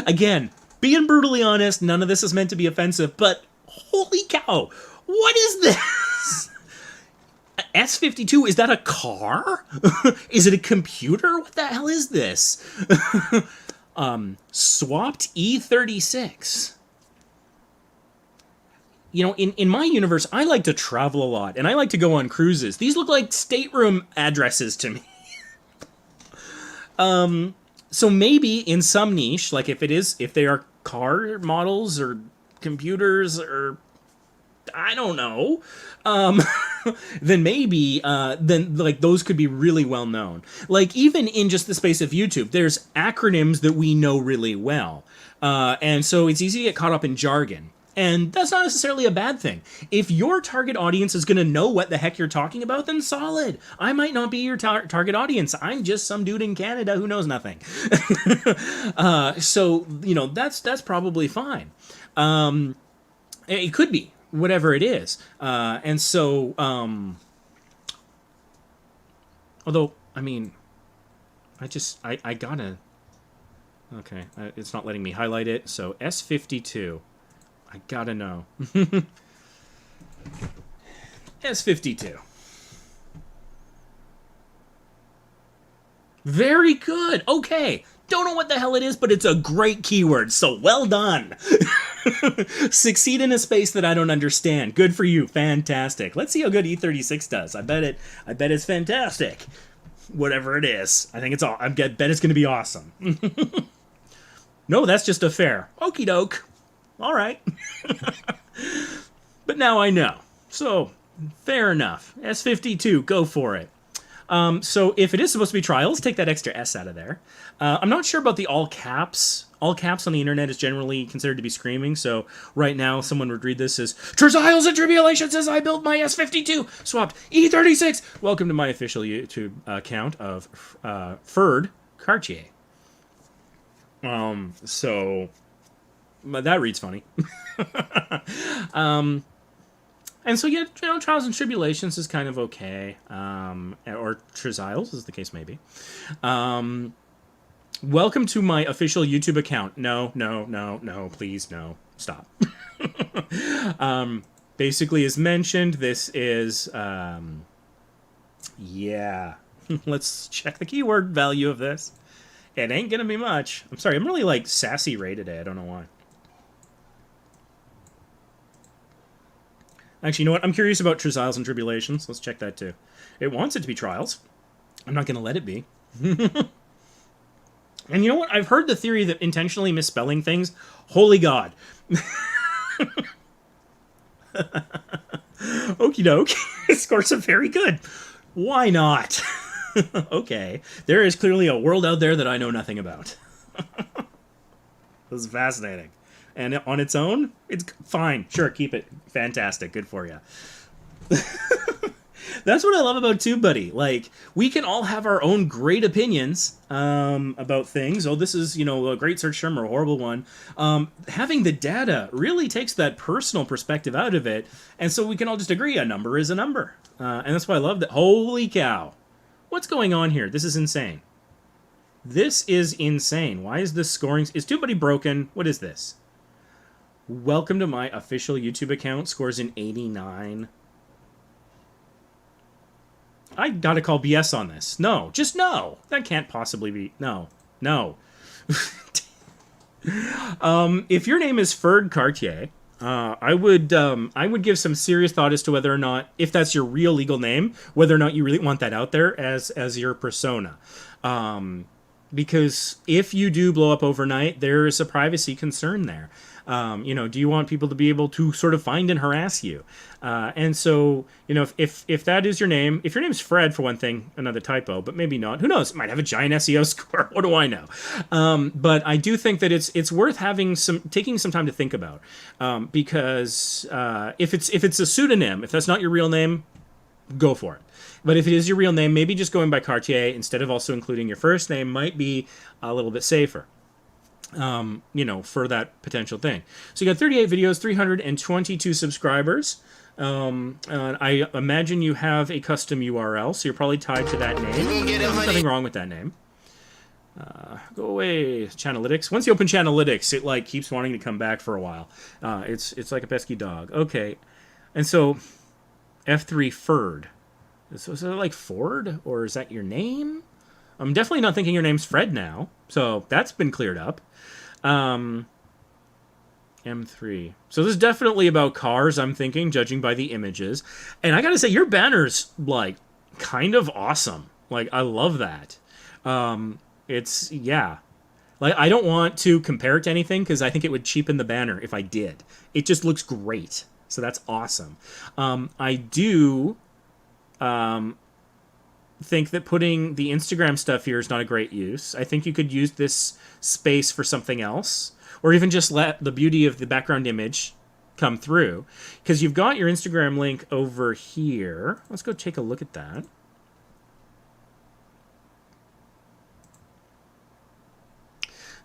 Again, being brutally honest, none of this is meant to be offensive, but holy cow, what is this? S52, is that a car? Is it a computer? What the hell is this? Swapped E36. You know, in my universe, I like to travel a lot, and I like to go on cruises. These look like stateroom addresses to me. So maybe in some niche, like if they are car models or computers or I don't know, then maybe, then like those could be really well known. Like even in just the space of YouTube, there's acronyms that we know really well. And so it's easy to get caught up in jargon. And that's not necessarily a bad thing. If your target audience is going to know what the heck you're talking about, then solid. I might not be your target audience. I'm just some dude in Canada who knows nothing. So, you know, that's probably fine. It could be, whatever it is. And so, although, I mean, I gotta, okay, it's not letting me highlight it. So S52. I gotta know. S52. Very good. Okay. Don't know what the hell it is, but it's a great keyword, so well done. Succeed in a space that I don't understand. Good for you. Fantastic. Let's see how good E36 does. I bet it's fantastic. Whatever it is. I bet it's going to be awesome. No, that's just a fair. Okie doke. All right. But now I know. So, fair enough. S52, go for it. So if it is supposed to be trials, take that extra S out of there. I'm not sure about the all caps. All caps on the internet is generally considered to be screaming, so right now someone would read this as Trials and Tribulations as I build my S52 swapped E36. Welcome to my official YouTube account of Ferd Cartier. So that reads funny. And so, yeah, you know, Trials and Tribulations is kind of okay. Or Trials, as the case may be. Welcome to my official YouTube account. No, please, no. Stop. Basically, as mentioned, this is, yeah. Let's check the keyword value of this. It ain't gonna be much. I'm sorry, I'm really, like, sassy Ray today. I don't know why. Actually, you know what? I'm curious about Trials and Tribulations. Let's check that, too. It wants it to be Trials. I'm not going to let it be. And you know what? I've heard the theory that intentionally misspelling things... Holy God. Okie doke. Scores are very good. Why not? Okay. There is clearly a world out there that I know nothing about. This is fascinating. And on its own, it's fine. Sure, keep it. Fantastic. Good for you. That's what I love about TubeBuddy. Like, we can all have our own great opinions about things. Oh, this is, you know, a great search term or a horrible one. Having the data really takes that personal perspective out of it. And so we can all just agree a number is a number. And that's why I love that. Holy cow. What's going on here? This is insane. This is insane. Why is this scoring? Is TubeBuddy broken? What is this? Welcome to my official YouTube account. Scores an 89. I gotta call BS on this. No, just no. That can't possibly be. No. If your name is Ferd Cartier, I would give some serious thought as to whether or not, if that's your real legal name, whether or not you really want that out there as your persona. Because if you do blow up overnight, there is a privacy concern there. Do you want people to be able to sort of find and harass you? And so, if that is your name, if your name's Fred, for one thing, another typo, but maybe not. Who knows? It might have a giant SEO score. What do I know? But I do think that it's worth taking some time to think about, because if it's a pseudonym, if that's not your real name, go for it. But if it is your real name, maybe just going by Cartier instead of also including your first name might be a little bit safer. For that potential thing. So you got 38 videos, 322 subscribers. And I imagine you have a custom URL, so you're probably tied to that name. There's nothing wrong with that name. Go away, Chanalytics. Once you open Chanalytics, it keeps wanting to come back for a while. It's like a pesky dog. Okay, and so F3 Ferd. So is it like Ford, or is that your name? I'm definitely not thinking your name's Fred now, so that's been cleared up. M3. So this is definitely about cars, I'm thinking, judging by the images. And I gotta say, your banner's, kind of awesome. I love that. Yeah. I don't want to compare it to anything, because I think it would cheapen the banner if I did. It just looks great. So that's awesome. I do... think that putting the Instagram stuff here is not a great use. I think you could use this space for something else, or even just let the beauty of the background image come through, because you've got your Instagram link over here. Let's go take a look at that.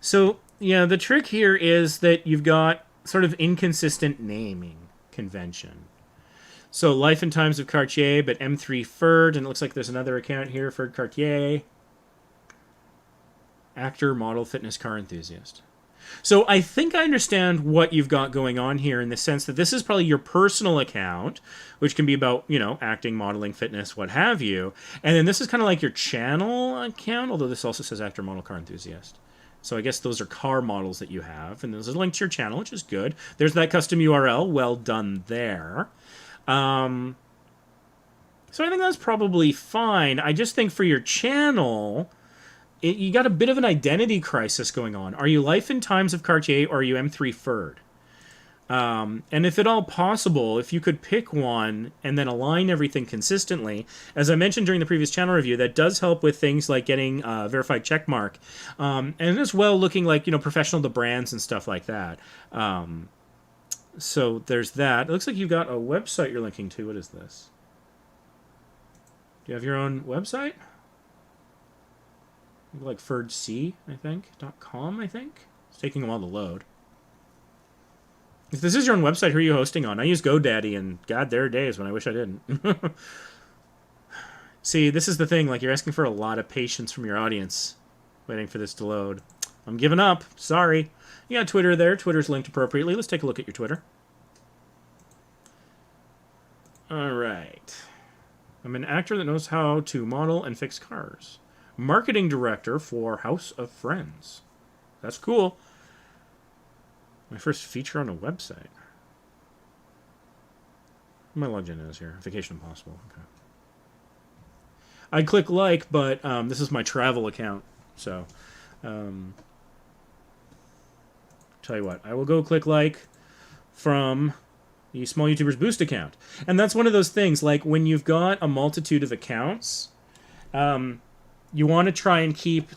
So yeah, the trick here is that you've got sort of inconsistent naming convention. So Life and Times of Cartier, but M3 Ferd, and it looks like there's another account here, Ferd Cartier. Actor, model, fitness, car enthusiast. So I think I understand what you've got going on here, in the sense that this is probably your personal account, which can be about, acting, modeling, fitness, what have you. And then this is kind of like your channel account, although this also says actor, model, car enthusiast. So I guess those are car models that you have, and there's a link to your channel, which is good. There's that custom URL. Well done there. So I think that's probably fine. I just think for your channel, you got a bit of an identity crisis going on. Are you Life and Times of Cartier, or are you M3 Ferd? And if at all possible, if you could pick one and then align everything consistently, as I mentioned during the previous channel review, that does help with things like getting verified checkmark, and as well looking like, professional to brands and stuff like that. So there's that. It looks like you've got a website you're linking to. What is this? Do you have your own website? Like FerdC, I think, .com, I think. It's taking a while to load. If this is your own website, who are you hosting on? I use GoDaddy, and God, there are days when I wish I didn't. See, this is the thing. You're asking for a lot of patience from your audience, waiting for this to load. I'm giving up. Sorry. You got Twitter there. Twitter's linked appropriately. Let's take a look at your Twitter. All right. I'm an actor that knows how to model and fix cars. Marketing director for House of Friends. That's cool. My first feature on a website. My login is here. Vacation Impossible. Okay. I'd click like, but this is my travel account. So, tell you what, I will go click like from the Small YouTubers Boost account. And that's one of those things, when you've got a multitude of accounts, you want to try and keep,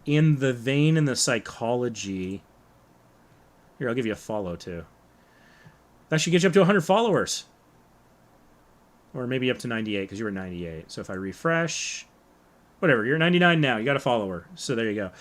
in the vein and the psychology. Here, I'll give you a follow, too. That should get you up to 100 followers. Or maybe up to 98, because you were 98. So if I refresh... Whatever, you're 99 now. You got a follower. So there you go.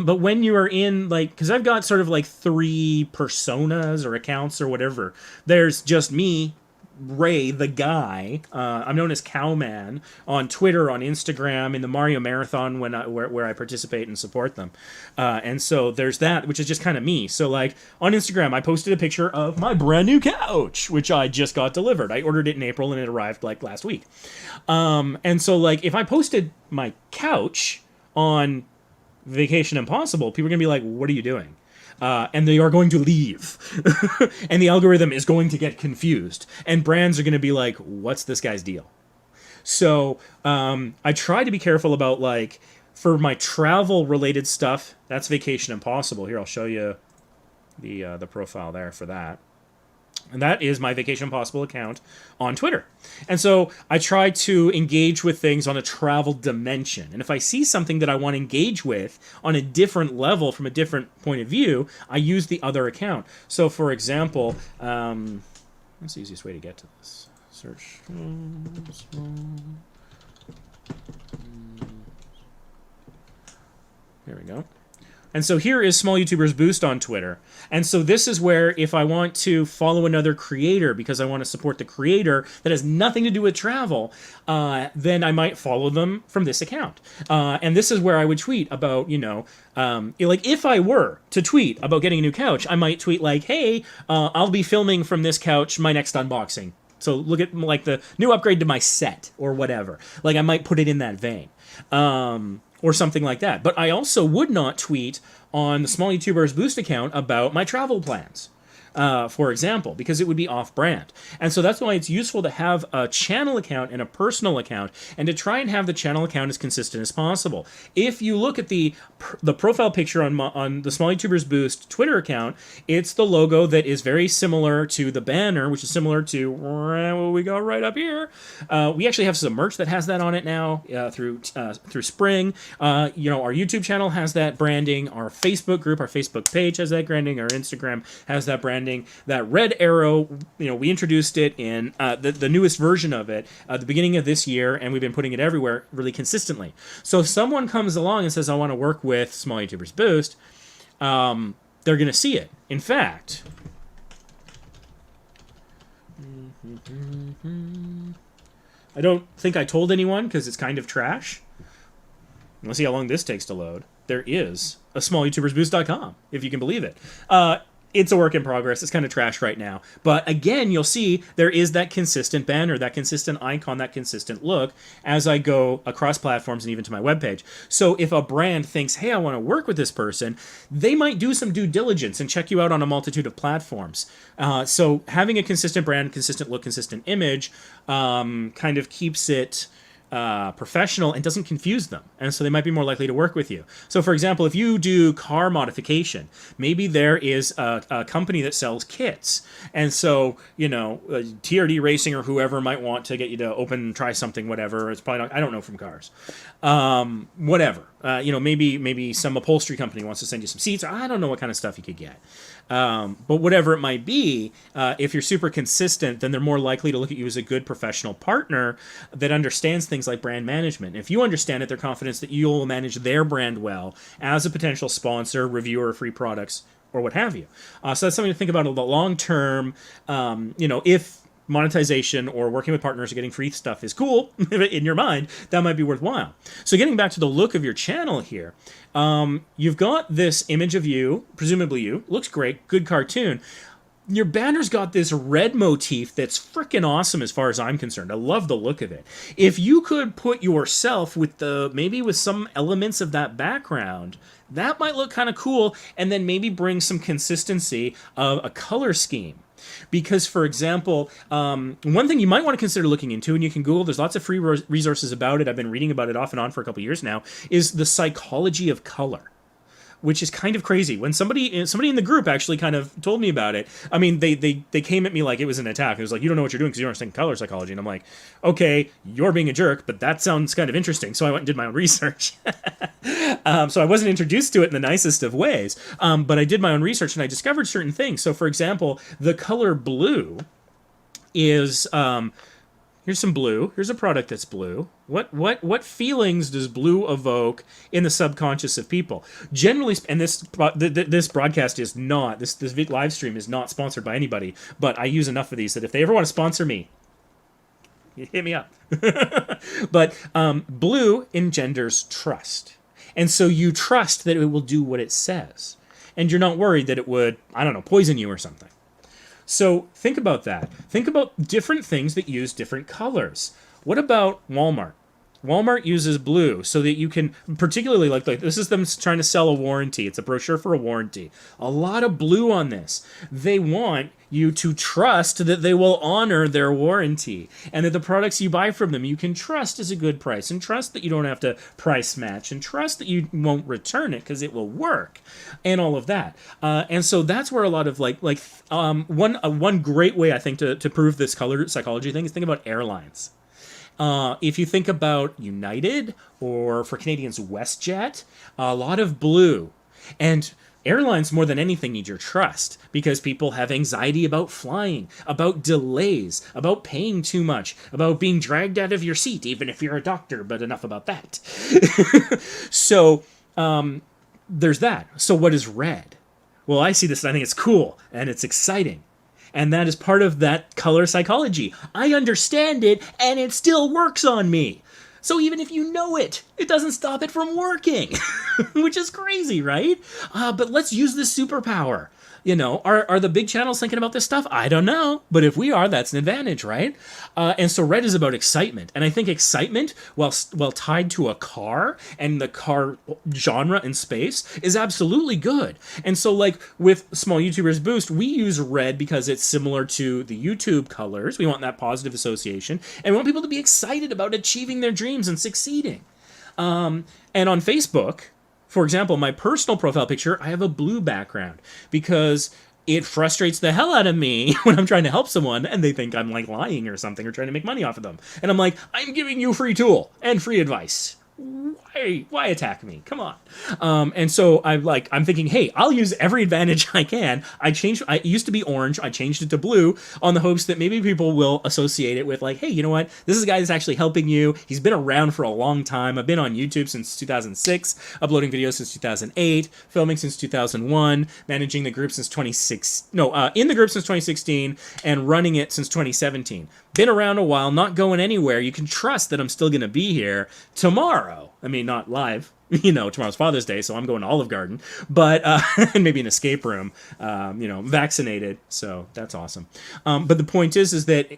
But when you are in, because I've got sort of 3 personas or accounts or whatever. There's just me, Ray, the guy. I'm known as Cowman on Twitter, on Instagram, in the Mario Marathon where I participate and support them. And so there's that, which is just kind of me. So like on Instagram, I posted a picture of my brand new couch, which I just got delivered. I ordered it in April and it arrived like last week. And so like if I posted my couch on Vacation Impossible, people are gonna be like, "What are you doing?" And they are going to leave. And the algorithm is going to get confused. And brands are going to be like, what's this guy's deal? So I try to be careful about, like, for my travel-related stuff, that's Vacation Impossible. Here, I'll show you the profile there for that. And that is my Vacation Impossible account on Twitter. And so I try to engage with things on a travel dimension. And if I see something that I want to engage with on a different level from a different point of view, I use the other account. So for example, what's the easiest way to get to this? Search. There we go. And so here is Small YouTubers Boost on Twitter. And so this is where if I want to follow another creator because I want to support the creator that has nothing to do with travel, then I might follow them from this account. And this is where I would tweet about, you know, like if I were to tweet about getting a new couch, I might tweet like, hey, I'll be filming from this couch my next unboxing. So look at like the new upgrade to my set or whatever. Like I might put it in that vein. Or something like that. But I also would not tweet on the Small YouTubers Boost account about my travel plans, for example, because it would be off-brand. And so that's why it's useful to have a channel account and a personal account, and to try and have the channel account as consistent as possible. If you look at the profile picture on the Small YouTubers Boost Twitter account, it's the logo that is very similar to the banner, which is similar to what we got right up here. We actually have some merch that has that on it now through spring. You know, our YouTube channel has that branding. Our Facebook group, our Facebook page has that branding. Our Instagram has that branding. That red arrow, you know, we introduced it in the newest version of it at the beginning of this year, and we've been putting it everywhere really consistently. So if someone comes along and says, I want to work with Small YouTubers Boost, they're going to see it. In fact, I don't think I told anyone because it's kind of trash. Let's see how long this takes to load. There is a smallyoutubersboost.com, if you can believe it. It's a work in progress. It's kind of trash right now. But again, you'll see there is that consistent banner, that consistent icon, that consistent look as I go across platforms and even to my webpage. So if a brand thinks, hey, I want to work with this person, they might do some due diligence and check you out on a multitude of platforms. So having a consistent brand, consistent look, consistent image kind of keeps it professional and doesn't confuse them, and so they might be more likely to work with you. So for example, if you do car modification, maybe there is a company that sells kits, and so, you know, TRD Racing or whoever might want to get you to open and try something, whatever. It's probably not, I don't know from cars. Whatever. You know, maybe some upholstery company wants to send you some seats. I don't know what kind of stuff you could get. But whatever it might be, if you're super consistent, then they're more likely to look at you as a good professional partner that understands things like brand management. If you understand it, they're confident that you'll manage their brand well as a potential sponsor, reviewer of free products, or what have you. So that's something to think about in the long term. You know, if monetization or working with partners or getting free stuff is cool in your mind, that might be worthwhile. So getting back to the look of your channel here, you've got this image of you, presumably you, looks great, good cartoon. Your banner's got this red motif that's freaking awesome as far as I'm concerned. I love the look of it. If you could put yourself with maybe with some elements of that background, that might look kind of cool, and then maybe bring some consistency of a color scheme. Because, for example, one thing you might want to consider looking into, and you can Google, there's lots of free resources about it, I've been reading about it off and on for a couple years now, is the psychology of color, which is kind of crazy. When somebody in the group actually kind of told me about it, I mean, they came at me like it was an attack. It was like, you don't know what you're doing because you don't understand color psychology. And I'm like, okay, you're being a jerk, but that sounds kind of interesting. So I went and did my own research. So I wasn't introduced to it in the nicest of ways, but I did my own research and I discovered certain things. So for example, the color blue is Here's some blue. Here's a product that's blue. What feelings does blue evoke in the subconscious of people? Generally, and this broadcast is not, this live stream is not sponsored by anybody, but I use enough of these that if they ever want to sponsor me, hit me up. But blue engenders trust. And so you trust that it will do what it says. And you're not worried that it would, I don't know, poison you or something. So think about that. Think about different things that use different colors. What about Walmart? Walmart uses blue so that you can, particularly like this is them trying to sell a warranty. It's a brochure for a warranty. A lot of blue on this. They want you to trust that they will honor their warranty and that the products you buy from them you can trust is a good price and trust that you don't have to price match and trust that you won't return it because it will work and all of that. And so that's where a lot of one great way I think to prove this color psychology thing is think about airlines. If you think about United or for Canadians WestJet, a lot of blue. And airlines more than anything need your trust because people have anxiety about flying, about delays, about paying too much, about being dragged out of your seat, even if you're a doctor, but enough about that. So there's that. So what is red? Well, I see this and I think it's cool and it's exciting. And that is part of that color psychology. I understand it, and it still works on me. So even if you know it, it doesn't stop it from working, which is crazy, right? But let's use this superpower. You know, are the big channels thinking about this stuff? I don't know. But if we are, that's an advantage, right? And so red is about excitement. And I think excitement, while tied to a car and the car genre and space, is absolutely good. And so like with Small YouTubers Boost, we use red because it's similar to the YouTube colors. We want that positive association. And we want people to be excited about achieving their dreams and succeeding. And on Facebook, for example, my personal profile picture, I have a blue background because it frustrates the hell out of me when I'm trying to help someone and they think I'm like lying or something or trying to make money off of them. And I'm like, I'm giving you free tool and free advice. Why attack me? Come on. And so I'm thinking, hey, I'll use every advantage I can. It used to be orange. I changed it to blue on the hopes that maybe people will associate it with like, hey, you know what? This is a guy that's actually helping you. He's been around for a long time. I've been on YouTube since 2006, uploading videos since 2008, filming since 2001, managing the group since in the group since 2016, and running it since 2017. Been around a while, not going anywhere. You can trust that I'm still going to be here tomorrow. I mean, not live. You know, tomorrow's Father's Day, so I'm going to Olive Garden. But, and maybe an escape room, vaccinated. So that's awesome. But the point is that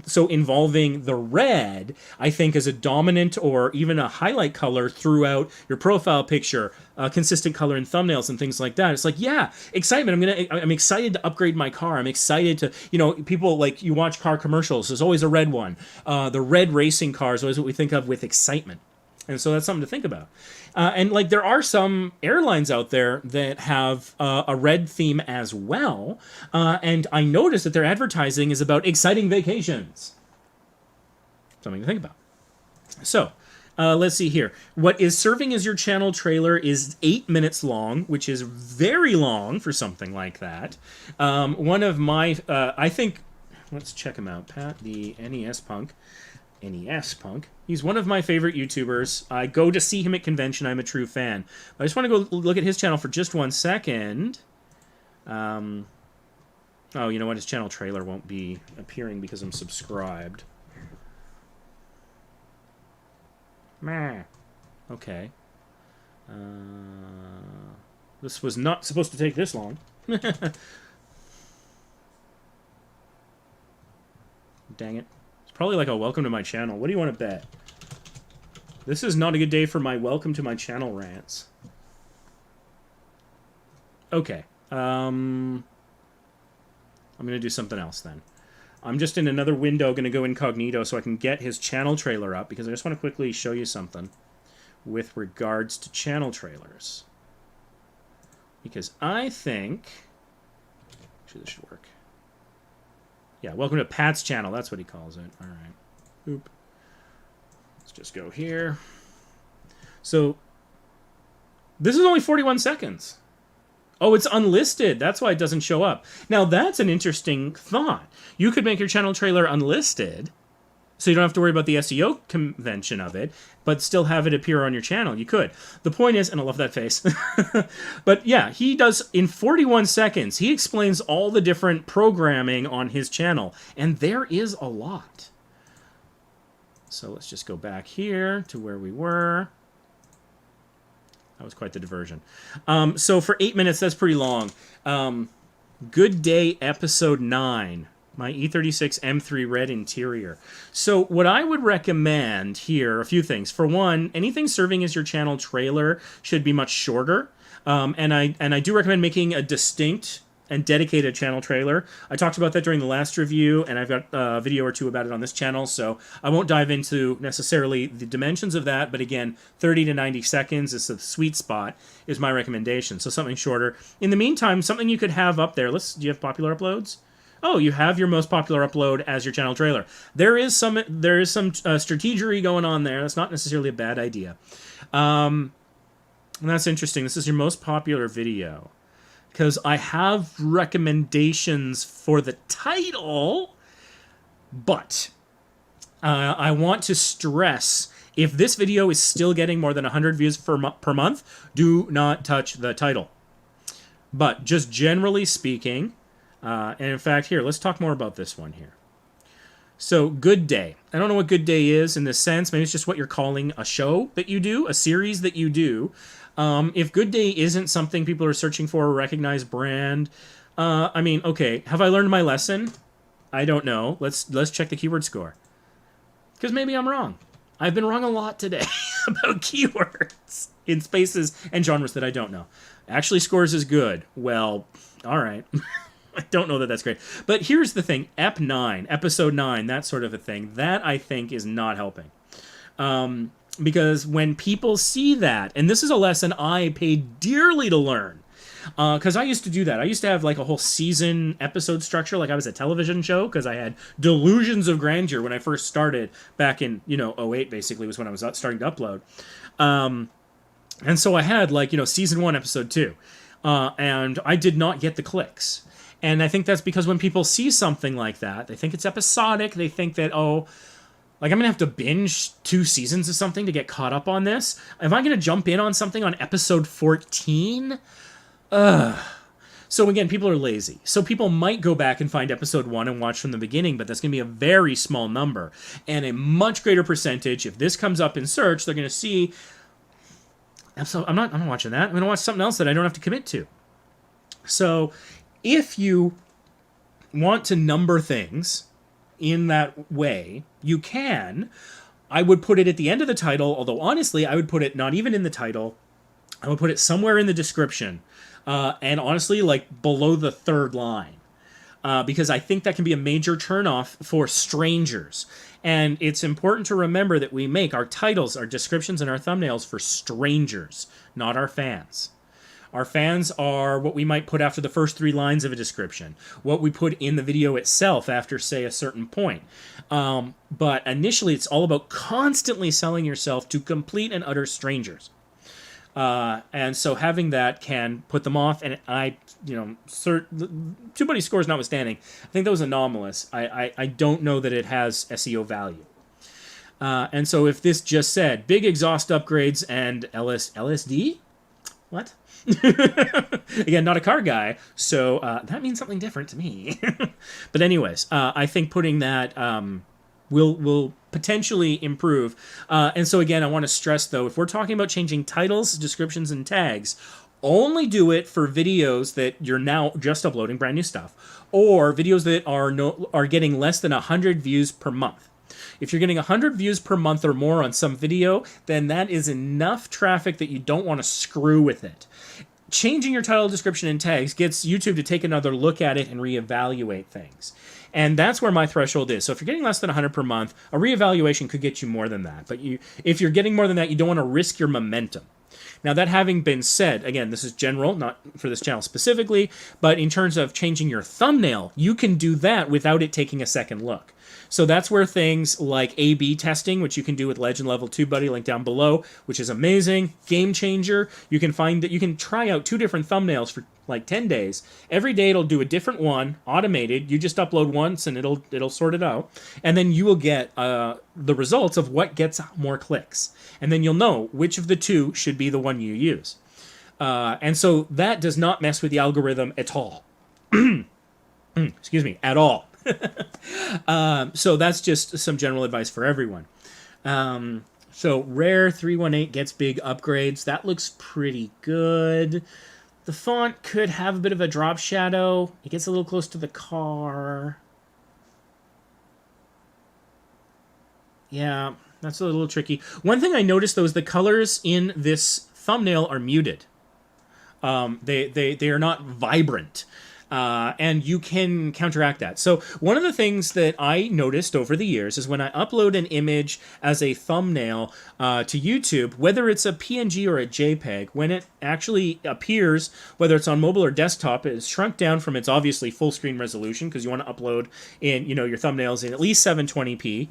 so involving the red, I think, as a dominant or even a highlight color throughout your profile picture, consistent color in thumbnails and things like that. It's like, yeah, excitement. I'm excited to upgrade my car. I'm excited to, people like you watch car commercials. There's always a red one. The red racing car is always what we think of with excitement. And so that's something to think about. And like there are some airlines out there that have a red theme as well. And I noticed that their advertising is about exciting vacations. Something to think about. So let's see here. What is serving as your channel trailer is 8 minutes long, which is very long for something like that. One of my, I think, let's check him out. Pat, the NES Punk. He's one of my favorite YouTubers. I go to see him at convention. I'm a true fan. But I just want to go look at his channel for just 1 second. Oh, you know what? His channel trailer won't be appearing because I'm subscribed. Meh. Okay. This was not supposed to take this long. Dang it. Probably like a welcome to my channel. What do you want to bet? This is not a good day for my welcome to my channel rants. Okay. I'm going to do something else then. I'm just in another window going to go incognito so I can get his channel trailer up because I just want to quickly show you something with regards to channel trailers. Because I think... Actually, this should work. Yeah, welcome to Pat's channel. That's what he calls it. All right. Oop. Let's just go here. So, this is only 41 seconds. Oh, it's unlisted. That's why it doesn't show up. Now, that's an interesting thought. You could make your channel trailer unlisted, so you don't have to worry about the SEO convention of it, but still have it appear on your channel. You could. The point is, and I love that face, but yeah, he does, in 41 seconds, he explains all the different programming on his channel, and there is a lot. So let's just go back here to where we were. That was quite the diversion. So for 8 minutes, that's pretty long. Good Day, Episode 9. My E36 M3 Red interior. So what I would recommend here, a few things. For one, anything serving as your channel trailer should be much shorter. And I do recommend making a distinct and dedicated channel trailer. I talked about that during the last review, and I've got a video or two about it on this channel, so I won't dive into necessarily the dimensions of that, but again, 30 to 90 seconds is the sweet spot, is my recommendation, so something shorter. In the meantime, something you could have up there, do you have popular uploads? Oh, you have your most popular upload as your channel trailer. There is some strategery going on there. That's not necessarily a bad idea. And that's interesting. This is your most popular video. Because I have recommendations for the title, but I want to stress, if this video is still getting more than 100 views per month, do not touch the title. But just generally speaking, and in fact, here, let's talk more about this one here. So, Good Day. I don't know what Good Day is in this sense. Maybe it's just what you're calling a show that you do, a series that you do. If Good Day isn't something people are searching for, a recognized brand, I mean, okay, have I learned my lesson? I don't know. Let's check the keyword score. Because maybe I'm wrong. I've been wrong a lot today about keywords in spaces and genres that I don't know. Actually scores is good. Well, all right. I don't know that that's great. But here's the thing. EP9, Episode 9, that sort of a thing, that I think is not helping. Because when people see that, and this is a lesson I paid dearly to learn, because I used to do that. I used to have like a whole season episode structure, like I was a television show, because I had delusions of grandeur when I first started back in, '08 basically was when I was starting to upload. And so I had like, season 1, episode 2, and I did not get the clicks. And I think that's because when people see something like that, they think it's episodic. They think that, oh, like I'm going to have to binge 2 seasons of something to get caught up on this. Am I going to jump in on something on episode 14? So again, people are lazy. So people might go back and find episode 1 and watch from the beginning, but that's going to be a very small number. And a much greater percentage, if this comes up in search, they're going to see, I'm not watching that. I'm going to watch something else that I don't have to commit to. So if you want to number things in that way, you can. I would put it at the end of the title, although honestly, I would put it not even in the title. I would put it somewhere in the description. And honestly, like below the 3rd line. Because I think that can be a major turnoff for strangers. And it's important to remember that we make our titles, our descriptions, and our thumbnails for strangers, not our fans. Our fans are what we might put after the first 3 lines of a description, what we put in the video itself after, say, a certain point. But initially, it's all about constantly selling yourself to complete and utter strangers. And so having that can put them off. And TubeBuddy scores notwithstanding, I think that was anomalous. I don't know that it has SEO value. And so if this just said big exhaust upgrades and LSD, what? Again, not a car guy, so that means something different to me. But anyways, I think putting that will potentially improve. And so again, I want to stress though, if we're talking about changing titles, descriptions, and tags, only do it for videos that you're now just uploading brand new stuff, or videos that are getting less than 100 views per month. If you're getting 100 views per month or more on some video, then that is enough traffic that you don't want to screw with it. Changing your title, description, and tags gets YouTube to take another look at it and reevaluate things. And that's where my threshold is. So if you're getting less than 100 per month, a reevaluation could get you more than that. But if you're getting more than that, you don't want to risk your momentum. Now, that having been said, again, this is general, not for this channel specifically, but in terms of changing your thumbnail, you can do that without it taking a second look. So that's where things like A/B testing, which you can do with Legend Level TubeBuddy, link down below, which is amazing, game changer. You can find that you can try out 2 different thumbnails for like 10 days. Every day it'll do a different one, automated. You just upload once and it'll sort it out. And then you will get the results of what gets more clicks. And then you'll know which of the 2 should be the one you use. And so that does not mess with the algorithm at all. Excuse me, at all. So that's just some general advice for everyone. So Rare 318 gets big upgrades. That looks pretty good. The font could have a bit of a drop shadow. It gets a little close to the car. Yeah, that's a little tricky. One thing I noticed, though, is the colors in this thumbnail are muted. They are not vibrant. And you can counteract that. So one of the things that I noticed over the years is when I upload an image as a thumbnail to YouTube, whether it's a PNG or a JPEG, when it actually appears, whether it's on mobile or desktop, it's shrunk down from its obviously full screen resolution, because you want to upload in, you know, your thumbnails in at least 720p.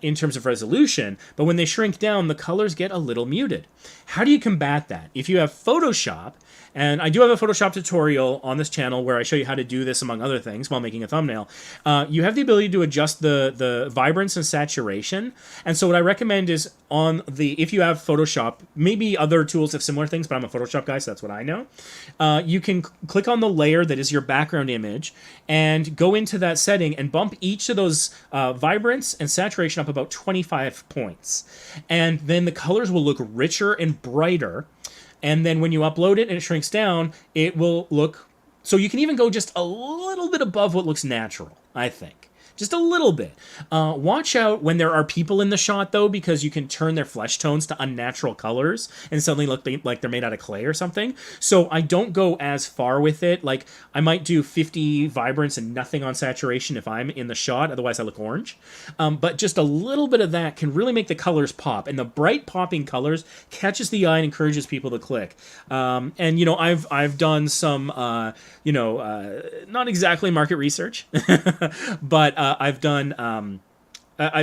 In terms of resolution, but when they shrink down, the colors get a little muted. How do you combat that? If you have Photoshop, and I do have a Photoshop tutorial on this channel where I show you how to do this, among other things, while making a thumbnail, you have the ability to adjust the vibrance and saturation. And so what I recommend is if you have Photoshop, maybe other tools have similar things, but I'm a Photoshop guy, so that's what I know. You can click on the layer that is your background image and go into that setting and bump each of those vibrance and saturation up about 25 points. And then the colors will look richer and brighter. And then when you upload it and it shrinks down, it will look... So you can even go just a little bit above what looks natural, I think. Just a little bit. Watch out when there are people in the shot, though, because you can turn their flesh tones to unnatural colors and suddenly look like they're made out of clay or something. So I don't go as far with it. Like, I might do 50 vibrance and nothing on saturation if I'm in the shot. Otherwise, I look orange. But just a little bit of that can really make the colors pop. And the bright popping colors catches the eye and encourages people to click. And, you know, I've done some, not exactly market research, but I've done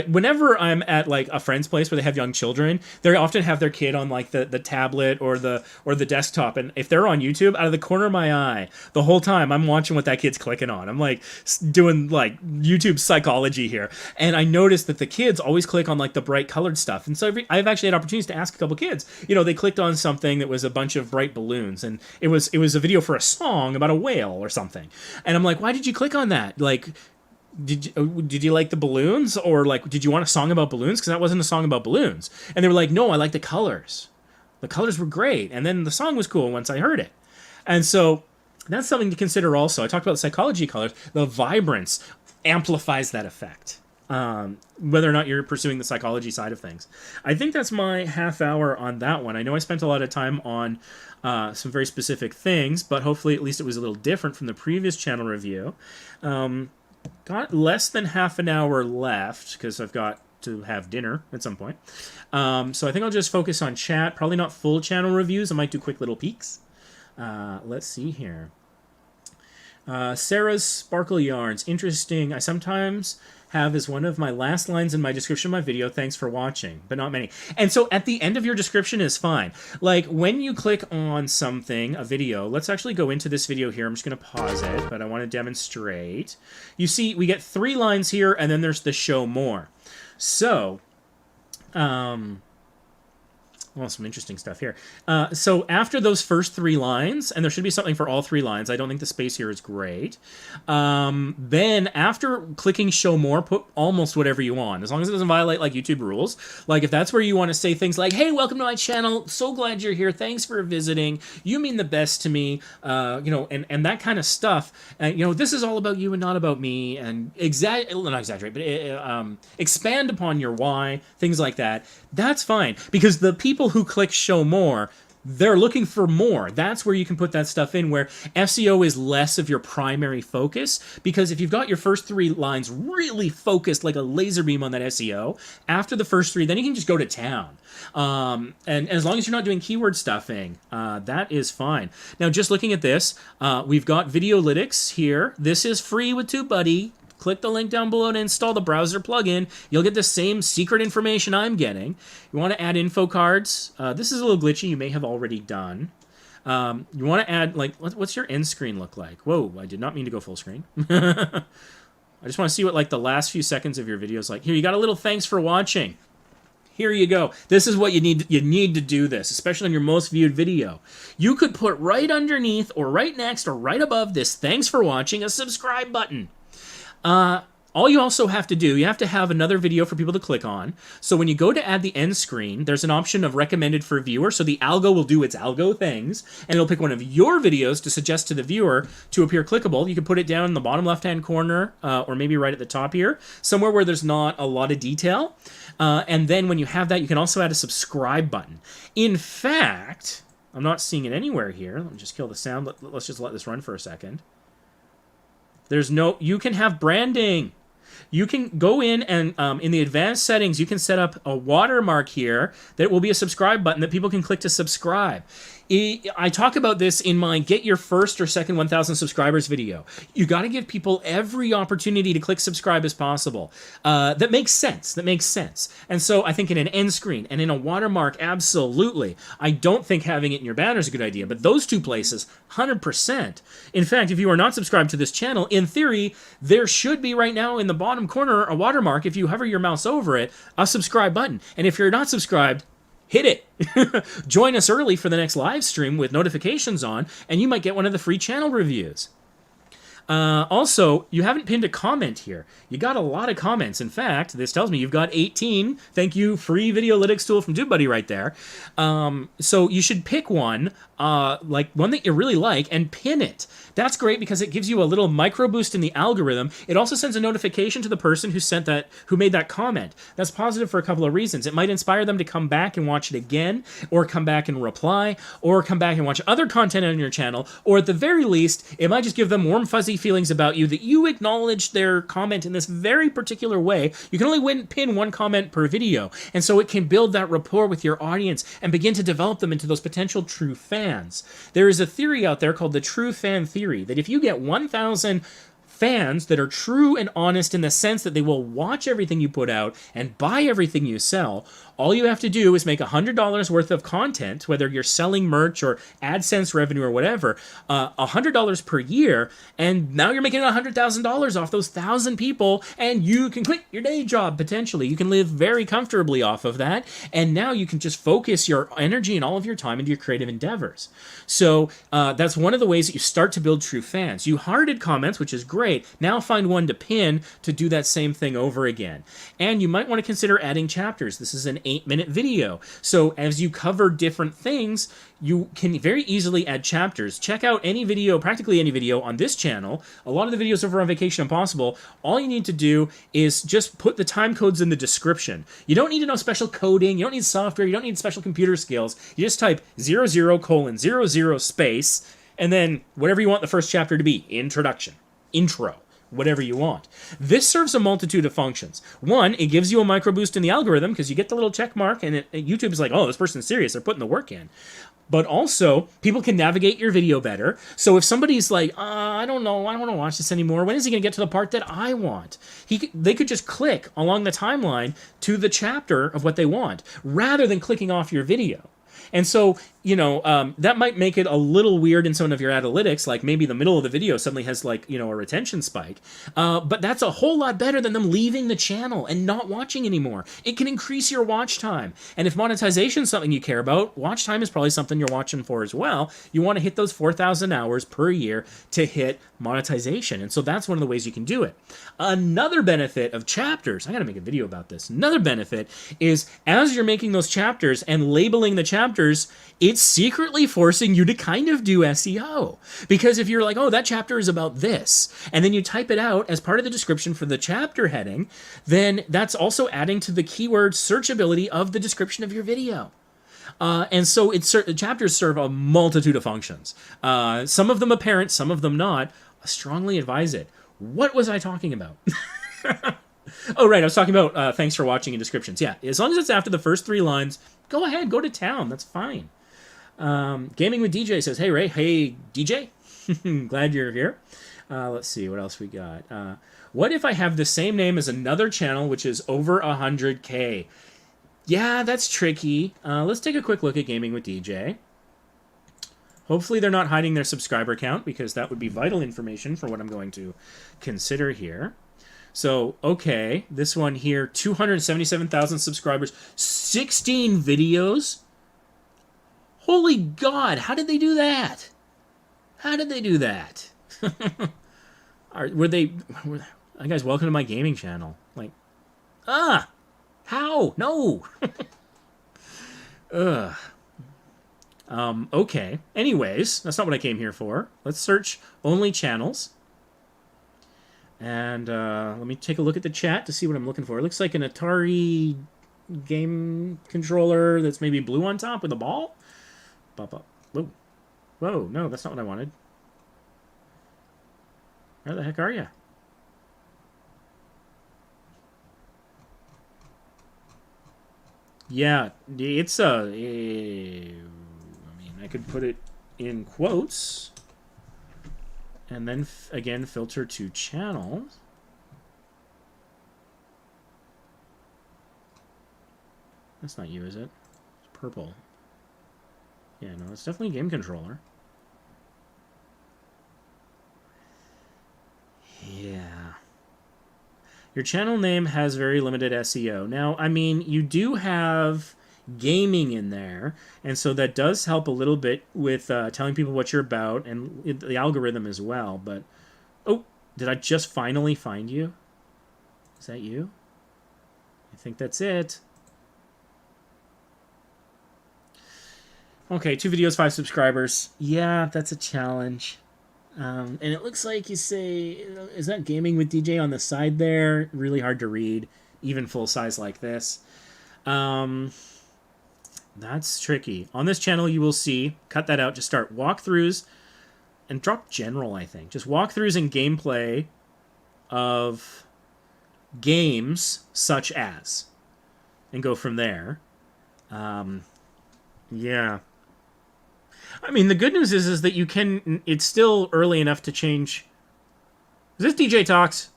whenever I'm at like a friend's place where they have young children, they often have their kid on like the tablet or the desktop, and if they're on YouTube, out of the corner of my eye the whole time I'm watching what that kid's clicking on. I'm like doing like YouTube psychology here, and I noticed that the kids always click on like the bright colored stuff. And so I've actually had opportunities to ask a couple kids, you know, they clicked on something that was a bunch of bright balloons, and it was a video for a song about a whale or something, and I'm like, why did you click on that? Like, did you like the balloons, or like did you want a song about balloons? Because that wasn't a song about balloons. And they were like, no, I like the colors. The colors were great, and then the song was cool once I heard it. And so that's something to consider also. I talked about the psychology of colors. The vibrance amplifies that effect, whether or not you're pursuing the psychology side of things. I think that's my half hour on that one. I know I spent a lot of time on some very specific things, but hopefully at least it was a little different from the previous channel review. Got less than half an hour left because I've got to have dinner at some point. So I think I'll just focus on chat. Probably not full channel reviews. I might do quick little peeks. Let's see here. Sarah's Sparkle Yarns. Interesting. I sometimes have as one of my last lines in my description of my video, thanks for watching, but not many. And so at the end of your description is fine. Like when you click on something, a video, let's actually go into this video here. I'm just going to pause it, but I want to demonstrate. You see, we get 3 lines here, and then there's the show more. So, well, some interesting stuff here. So after those first 3 lines, and there should be something for all 3 lines. I don't think the space here is great. Then after clicking show more, put almost whatever you want, as long as it doesn't violate like YouTube rules. Like if that's where you want to say things like, hey, welcome to my channel. So glad you're here. Thanks for visiting. You mean the best to me. And that kind of stuff. This is all about you and not about me. And not exaggerate, but expand upon your why, things like that. That's fine, because the people who click show more, they're looking for more. That's where you can put that stuff in, where SEO is less of your primary focus, because if you've got your first 3 lines really focused like a laser beam on that SEO, after the first 3, then you can just go to town. And as long as you're not doing keyword stuffing, that is fine. Now, just looking at this, we've got Videolytics here. This is free with TubeBuddy. click the link down below to install the browser plugin. You'll get the same secret information I'm getting. You want to add info cards. This is a little glitchy. You may have already done. You want to add, like, what's your end screen look like? Whoa, I did not mean to go full screen. I just want to see what, like, the last few seconds of your video is like. Here, you got a little thanks for watching. Here you go. This is what you need. You need to do this, especially on your most viewed video. You could put right underneath or right next or right above this thanks for watching a subscribe button. All you also have to do, you have to have another video for people to click on. So when you go to add the end screen, there's an option of recommended for viewer. So the algo will do its algo things, and it'll pick one of your videos to suggest to the viewer to appear clickable. You can put it down in the bottom left-hand corner, or maybe right at the top here, somewhere where there's not a lot of detail. And then when you have that, you can also add a subscribe button. In fact, I'm not seeing it anywhere here. Let me just kill the sound. Let's just let this run for a second. There's no, you can have branding. You can go in and in the advanced settings, you can set up a watermark here that will be a subscribe button that people can click to subscribe. I talk about this in my Get Your First or Second 1,000 Subscribers video. You got to give people every opportunity to click subscribe as possible. That makes sense. That makes sense. And so I think in an end screen and in a watermark, absolutely. I don't think having it in your banner is a good idea, but those two places, 100%. In fact, if you are not subscribed to this channel, in theory, there should be right now in the bottom corner a watermark, if you hover your mouse over it, a subscribe button. And if you're not subscribed, hit it. Join us early for the next live stream with notifications on, and you might get one of the free channel reviews. Also, you haven't pinned a comment here. You got a lot of comments. In fact, this tells me you've got 18. Thank you, free Videolytics tool from TubeBuddy right there. So you should pick one, like one that you really like, and pin it. That's great because it gives you a little micro boost in the algorithm. It also sends a notification to the person who made that comment. That's positive for a couple of reasons. It might inspire them to come back and watch it again, or come back and reply, or come back and watch other content on your channel, or at the very least, it might just give them warm, fuzzy feelings about you that you acknowledged their comment in this very particular way. You can only pin one comment per video, and so it can build that rapport with your audience and begin to develop them into those potential true fans. There is a theory out there called the true fan theory, that if you get 1,000 fans that are true and honest in the sense that they will watch everything you put out and buy everything you sell, all you have to do is make $100 worth of content, whether you're selling merch or AdSense revenue or whatever, $100 per year, and now you're making $100,000 off those 1,000 people, and you can quit your day job, potentially. You can live very comfortably off of that, and now you can just focus your energy and all of your time into your creative endeavors. So that's one of the ways that you start to build true fans. You hearted comments, which is great. Now find one to pin to do that same thing over again. And you might want to consider adding chapters. This is an 8-minute video. So as you cover different things, you can very easily add chapters. Check out any video, practically any video on this channel. A lot of the videos over on Vacation Impossible, all you need to do is just put the time codes in the description. You don't need to know special coding, you don't need software, you don't need special computer skills. You just type 00:00 space, and then whatever you want the first chapter to be. Introduction, intro, whatever you want. This serves a multitude of functions. One, it gives you a micro boost in the algorithm because you get the little check mark and YouTube is like, oh, this person's serious, they're putting the work in. But also, people can navigate your video better. So if somebody's like, I don't know, I don't want to watch this anymore, when is he going to get to the part that I want? They could just click along the timeline to the chapter of what they want, rather than clicking off your video. And so, you know, that might make it a little weird in some of your analytics, like maybe the middle of the video suddenly has, like, you know, a retention spike. But that's a whole lot better than them leaving the channel and not watching anymore. It can increase your watch time. And if monetization is something you care about, watch time is probably something you're watching for as well. You want to hit those 4,000 hours per year to hit monetization. And so that's one of the ways you can do it. Another benefit of chapters, I got to make a video about this. Another benefit is as you're making those chapters and labeling the chapters, it's secretly forcing you to kind of do SEO. Because if you're like, oh, that chapter is about this, and then you type it out as part of the description for the chapter heading, then that's also adding to the keyword searchability of the description of your video. And so chapters serve a multitude of functions. Some of them apparent, some of them not. I strongly advise it. What was I talking about? Oh, right, I was talking about thanks for watching and descriptions. Yeah, as long as it's after the first 3 lines, go ahead, go to town. That's fine. Gaming with DJ says, hey, Ray. Hey, DJ. Glad you're here. Let's see, what else we got? What if I have the same name as another channel which is over 100K? Yeah, that's tricky. Let's take a quick look at Gaming with DJ. Hopefully they're not hiding their subscriber count, because that would be vital information for what I'm going to consider here. So, okay, this one here, 277,000 subscribers, 16 videos. Holy God, how did they do that? How did they do that? Guys, welcome to my gaming channel. Like, how? No. Ugh. Okay. Anyways, that's not what I came here for. Let's search only channels. And let me take a look at the chat to see what I'm looking for. It looks like an Atari game controller that's maybe blue on top with a ball. Whoa. Whoa, no, that's not what I wanted. Where the heck are you? Yeah, it's I mean, I could put it in quotes and then again filter to channels. That's not you, is it? It's purple. Yeah, no, it's definitely a game controller. Yeah. Your channel name has very limited SEO. Now, I mean, you do have gaming in there, and so that does help a little bit with telling people what you're about and the algorithm as well. But, oh, did I just finally find you? Is that you? I think that's it. Okay, 2 videos, 5 subscribers. Yeah, that's a challenge. And it looks like you say, is that Gaming with DJ on the side there? Really hard to read, even full size like this. That's tricky. On this channel, you will see, cut that out, just start walkthroughs and drop general, I think. Just walkthroughs and gameplay of games such as, and go from there. Yeah. I mean, the good news is that you can... It's still early enough to change... Is this DJ Talks?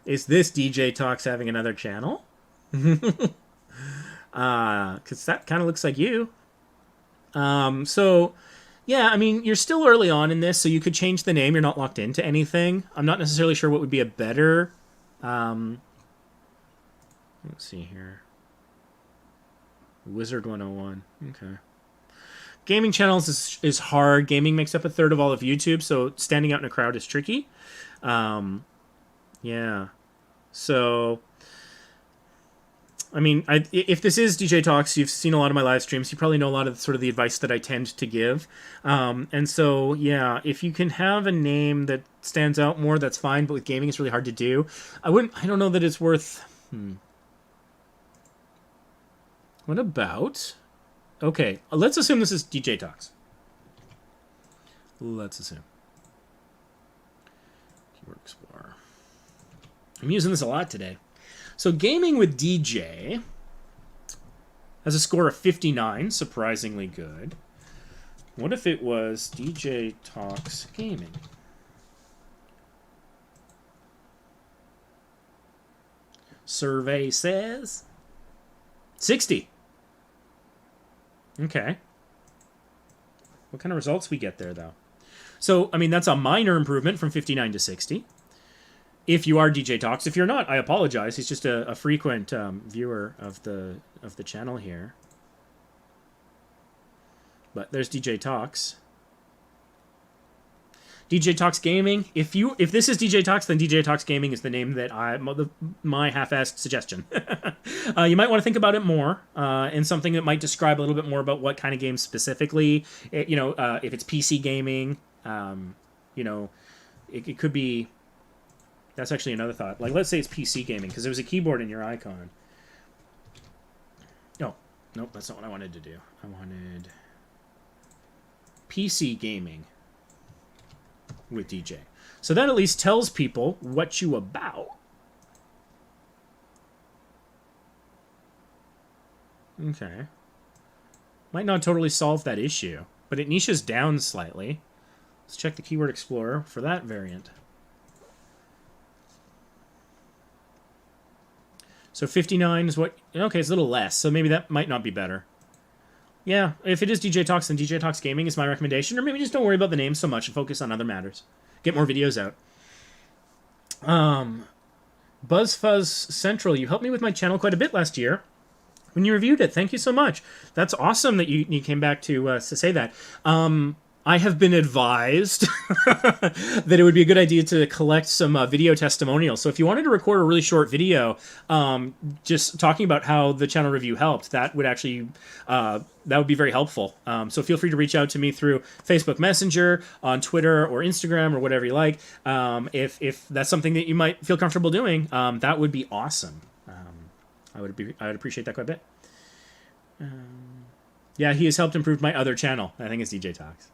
Is this DJ Talks having another channel? Because that kind of looks like you. So, yeah, I mean, you're still early on in this, so you could change the name. You're not locked into anything. I'm not necessarily sure what would be a better... let's see here. Wizard 101. Okay. Gaming channels is hard. Gaming makes up 1/3 of all of YouTube, so standing out in a crowd is tricky. Yeah. So, I mean, if this is DJ Talks, you've seen a lot of my live streams. You probably know a lot of sort of the advice that I tend to give. And so, yeah, if you can have a name that stands out more, that's fine. But with gaming, it's really hard to do. I don't know that it's worth... What about... Okay, let's assume this is DJ Talks. Let's assume. Keyword Explorer. I'm using this a lot today. So Gaming with DJ has a score of 59, surprisingly good. What if it was DJ Talks Gaming? Survey says 60. Okay. What kind of results we get there, though? So, I mean, that's a minor improvement from 59 to 60. If you are DJ Talks. If you're not, I apologize. He's just a frequent viewer of the channel here. But there's DJ Talks. DJ Talks Gaming. If this is DJ Talks, then DJ Talks Gaming is the name that my half-assed suggestion. You might want to think about it more, and something that might describe a little bit more about what kind of games specifically. If it's PC gaming, it could be. That's actually another thought. Like, let's say it's PC gaming, because there was a keyboard in your icon. No, nope, that's not what I wanted to do. I wanted PC gaming with DJ. So that at least tells people what you about. Okay. Might not totally solve that issue, but it niches down slightly. Let's check the Keyword Explorer for that variant. So 59 is what... Okay, it's a little less, so maybe that might not be better. Yeah, if it is DJ Talks, then DJ Talks Gaming is my recommendation. Or maybe just don't worry about the name so much and focus on other matters. Get more videos out. BuzzFuzz Central, you helped me with my channel quite a bit last year when you reviewed it. Thank you so much. That's awesome that you came back to say that. I have been advised that it would be a good idea to collect some video testimonials. So if you wanted to record a really short video just talking about how the channel review helped, that would actually that would be very helpful. So feel free to reach out to me through Facebook Messenger, on Twitter or Instagram or whatever you like. If that's something that you might feel comfortable doing, that would be awesome. I would appreciate that quite a bit. Yeah, he has helped improve my other channel. I think it's DJ Talks.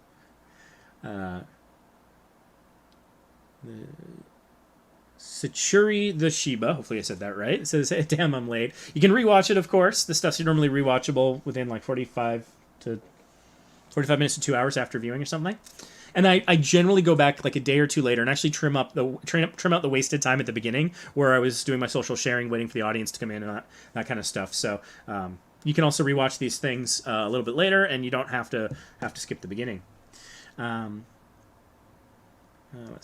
Sachuri the Shiba, hopefully I said that right. It says, damn, I'm late. You can rewatch it, of course. The stuff's normally rewatchable within like 45 minutes to 2 hours after viewing or something. And I generally go back like a day or two later and actually trim out the wasted time at the beginning where I was doing my social sharing, waiting for the audience to come in and that kind of stuff. So you can also rewatch these things a little bit later, and you don't have to skip the beginning. Let's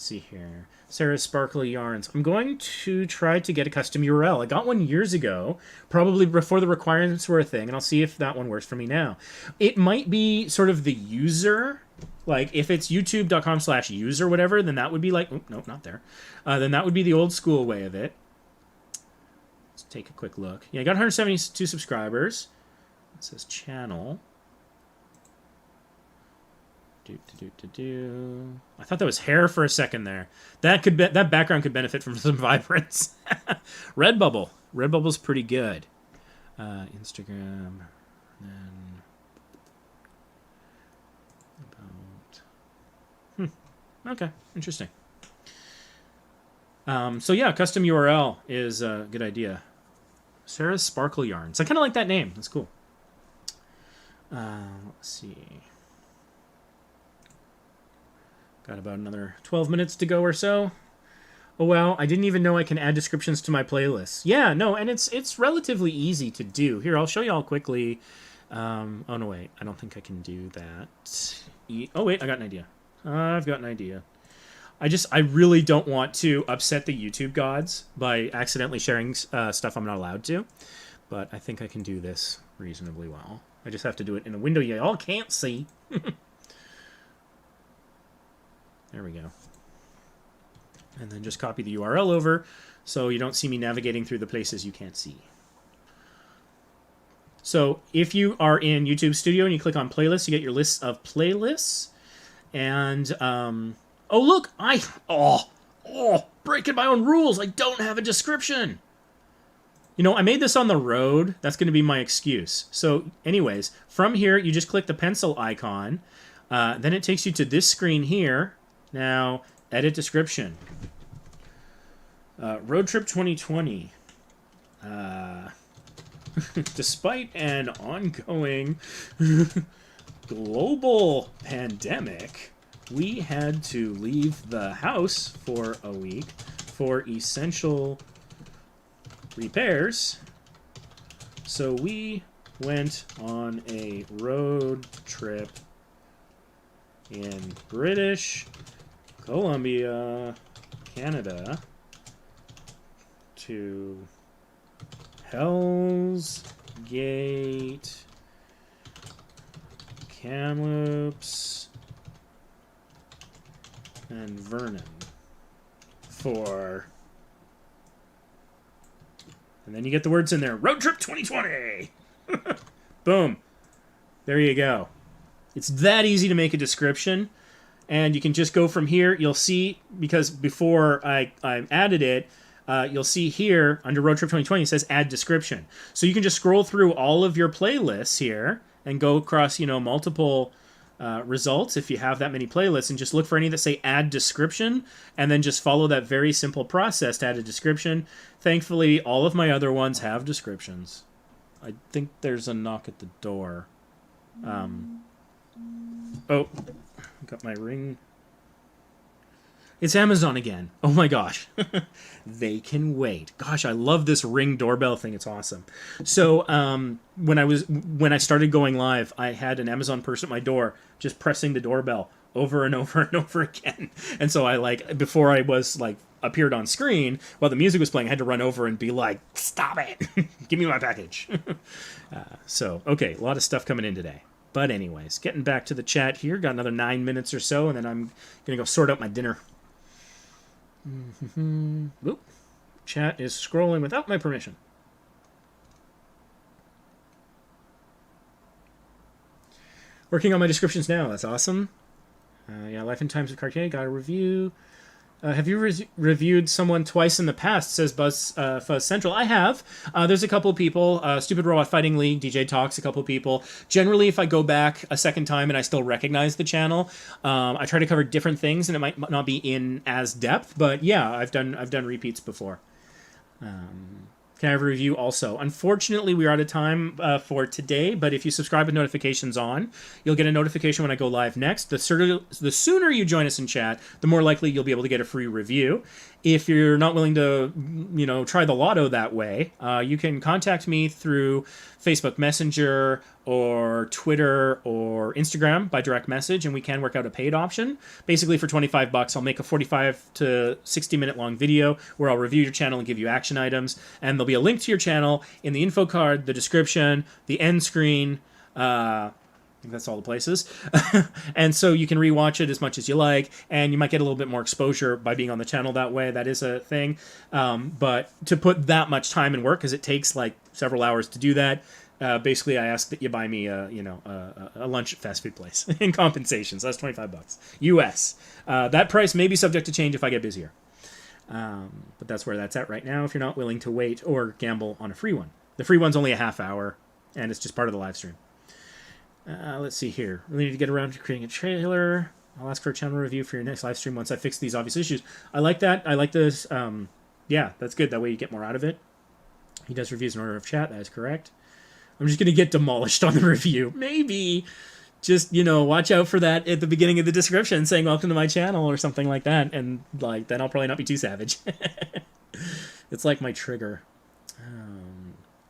see here. Sarah's Sparkly Yarns. I'm going to try to get a custom URL. I got one years ago, probably before the requirements were a thing, and I'll see if that one works for me now. It might be sort of the user, like if it's youtube.com/user whatever, then that would be like, oh, no, not there. Then that would be the old school way of it. Let's take a quick look. Yeah, I got 172 subscribers. It says channel. I thought that was hair for a second there. That background could benefit from some vibrance. Redbubble. Redbubble's pretty good. Instagram. Then about. Okay, interesting. So yeah, custom URL is a good idea. Sarah's Sparkle Yarns. I kind of like that name. That's cool. Let's see. Got about another 12 minutes to go or so. Oh wow, I didn't even know I can add descriptions to my playlists. Yeah, no, and it's relatively easy to do. Here, I'll show you all quickly. Oh no, wait, I don't think I can do that. Oh wait, I got an idea. I've got an idea. I really don't want to upset the YouTube gods by accidentally sharing stuff I'm not allowed to. But I think I can do this reasonably well. I just have to do it in a window you all can't see. There we go. And then just copy the URL over so you don't see me navigating through the places you can't see. So if you are in YouTube Studio and you click on playlists, you get your list of playlists. And, oh look, breaking my own rules. I don't have a description. You know, I made this on the road. That's going to be my excuse. So anyways, from here, you just click the pencil icon. Then it takes you to this screen here. Now, edit description. Road trip 2020. Despite an ongoing global pandemic, we had to leave the house for a week for essential repairs. So we went on a road trip in British Columbia, Canada, to Hell's Gate, Kamloops, and Vernon for... And then you get the words in there. Road Trip 2020! Boom. There you go. It's that easy to make a description. And you can just go from here. You'll see, because before I added it, you'll see here under Road Trip 2020 it says Add Description. So you can just scroll through all of your playlists here and go across, you know, multiple results if you have that many playlists, and just look for any that say Add Description, and then just follow that very simple process to add a description. Thankfully, all of my other ones have descriptions. I think there's a knock at the door. Oh, got my ring. It's Amazon again. Oh my gosh. They can wait. Gosh, I love this Ring doorbell thing. It's awesome. So when I started going live, I had an Amazon person at my door just pressing the doorbell over and over and over again. And so I before I was appeared on screen while the music was playing, I had to run over and be like, "Stop it! Give me my package." So okay, a lot of stuff coming in today. But anyways, getting back to the chat here. Got another 9 minutes or so, and then I'm gonna go sort out my dinner. Oop. Chat is scrolling without my permission. Working on my descriptions now. That's awesome. Yeah, Life and Times of Cartier. Got a review. Have you reviewed someone twice in the past, says Buzz Fuzz Central? I have. There's a couple people. Stupid Robot Fighting League, DJ Talks, a couple people. Generally, if I go back a second time and I still recognize the channel, I try to cover different things, and it might not be in as depth. But yeah, I've done repeats before. Can I have a review also? Unfortunately, we are out of time for today, but if you subscribe with notifications on, you'll get a notification when I go live next. The sooner you join us in chat, the more likely you'll be able to get a free review. If you're not willing to, try the lotto that way, you can contact me through Facebook Messenger or Twitter or Instagram by direct message, and we can work out a paid option. Basically, for $25, I'll make a 45 to 60 minute long video where I'll review your channel and give you action items, and there'll be a link to your channel in the info card, the description, the end screen. I think that's all the places. And so you can rewatch it as much as you like, and you might get a little bit more exposure by being on the channel that way. That is a thing. But to put that much time and work, because it takes several hours to do that, basically I ask that you buy me a lunch at fast food place in compensation. So that's $25 US. That price may be subject to change if I get busier. But that's where that's at right now if you're not willing to wait or gamble on a free one. The free one's only a half hour, and it's just part of the live stream. Let's see here. We need to get around to creating a trailer. I'll ask for a channel review for your next live stream once I fix these obvious issues. I like that. I like this. Yeah, that's good. That way you get more out of it. He does reviews in order of chat. That is correct. I'm just going to get demolished on the review. Maybe. Just, watch out for that at the beginning of the description saying welcome to my channel or something like that. And, then I'll probably not be too savage. It's like my trigger.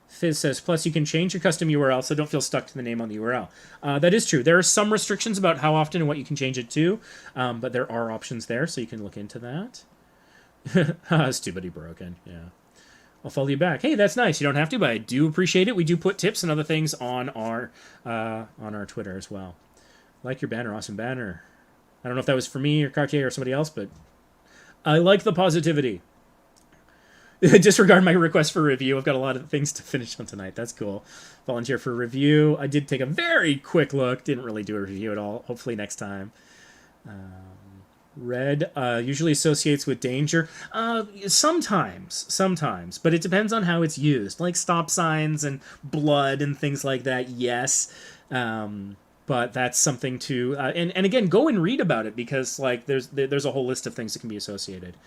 Fizz says, plus you can change your custom URL, so don't feel stuck to the name on the URL. That is true. There are some restrictions about how often and what you can change it to, but there are options there, so you can look into that. TUBEBUDDY broken, yeah. I'll follow you back. Hey, that's nice. You don't have to, but I do appreciate it. We do put tips and other things on our Twitter as well. Like your banner, awesome banner. I don't know if that was for me or Cartier or somebody else, but I like the positivity. Disregard my request for review. I've got a lot of things to finish on tonight. That's cool. Volunteer for review. I did take a very quick look. Didn't really do a review at all. Hopefully next time. Red usually associates with danger. Sometimes. But it depends on how it's used. Like stop signs and blood and things like that, yes. But that's something to... and again, go and read about it because there's a whole list of things that can be associated.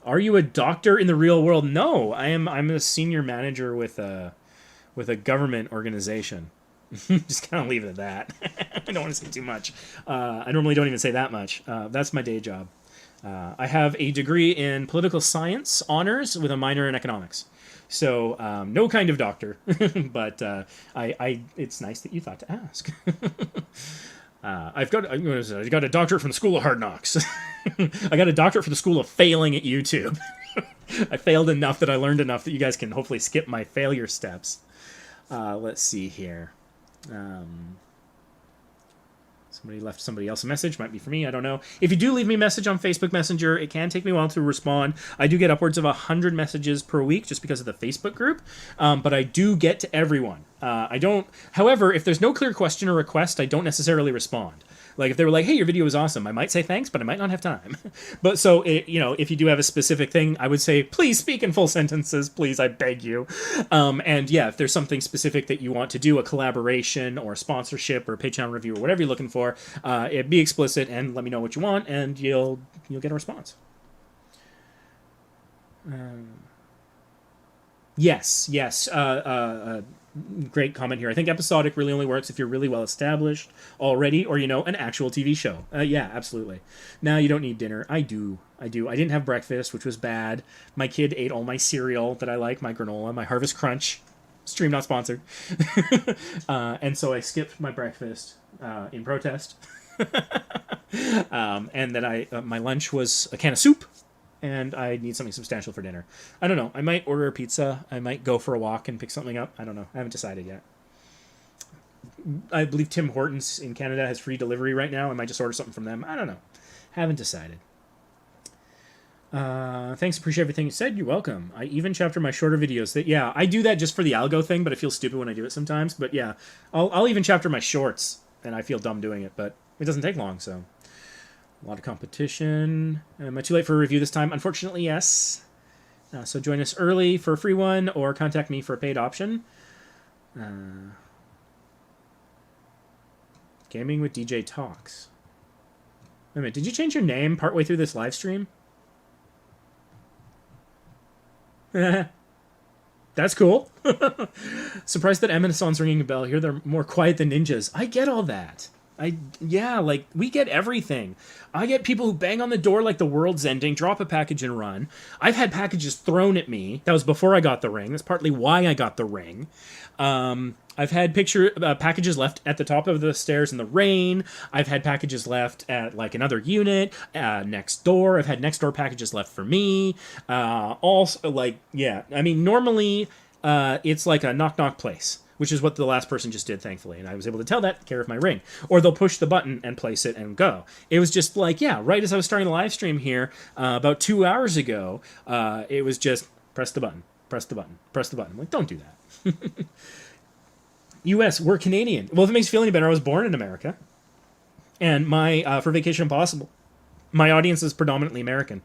Are you a doctor in the real world? No, I'm a senior manager with a government organization. Just kind of leave it at that. I don't want to say too much. I normally don't even say that much. That's my day job. I have a degree in political science honors with a minor in economics. So no kind of doctor, but it's nice that you thought to ask. I got a doctorate from the School of Hard Knocks. I got a doctorate from the School of Failing at YouTube. I failed enough that I learned enough that you guys can hopefully skip my failure steps. Let's see here. Somebody left somebody else a message. Might be for me. I don't know. If you do leave me a message on Facebook Messenger, it can take me a while to respond. I do get upwards of 100 messages per week just because of the Facebook group. But I do get to everyone. I don't... However, if there's no clear question or request, I don't necessarily respond. Like, if they were like, hey, your video was awesome, I might say thanks, but I might not have time. But so, if you do have a specific thing, I would say, please speak in full sentences, please, I beg you. And yeah, if there's something specific that you want to do, a collaboration or a sponsorship or a Patreon review or whatever you're looking for, be explicit and let me know what you want, and you'll get a response. Yes. great comment here. I think episodic really only works if you're really well established already, or an actual TV show. Yeah, absolutely. Now you don't need dinner. I do. I didn't have breakfast, which was bad. My kid ate all my cereal that I like, my granola, my Harvest Crunch. Stream not sponsored. And so I skipped my breakfast in protest. And then my lunch was a can of soup, and I need something substantial for dinner. I don't know. I might order a pizza. I might go for a walk and pick something up. I don't know. I haven't decided yet. I believe Tim Hortons in Canada has free delivery right now. I might just order something from them. I don't know. Haven't decided. Thanks, appreciate everything you said. You're welcome. I even chapter my shorter videos. Yeah, I do that just for the algo thing, but I feel stupid when I do it sometimes. But yeah, I'll even chapter my shorts, and I feel dumb doing it, but it doesn't take long, so. A lot of competition. Am I too late for a review this time? Unfortunately, yes. So join us early for a free one, or contact me for a paid option. Gaming with DJ Talks. Wait a minute, did you change your name partway through this live stream? That's cool. Surprised that Amazon's ringing a bell here. They're more quiet than ninjas. I get all that. Yeah, like, we get everything. I get people who bang on the door like the world's ending, drop a package and run. I've had packages thrown at me. That was before I got the ring. That's partly why I got the ring. I've had packages left at the top of the stairs in the rain. I've had packages left at, like, another unit, next door. I've had next door packages left for me. Also, like, yeah. I mean, normally, it's like a knock-knock place, which is what the last person just did, thankfully. And I was able to tell that care of my ring. Or they'll push the button and place it and go. It was just like, yeah, right as I was starting the live stream here, about 2 hours ago, it was just press the button, press the button, press the button. I'm like, don't do that. U.S., we're Canadian. Well, if it makes you feel any better, I was born in America. And for Vacation Impossible, my audience is predominantly American.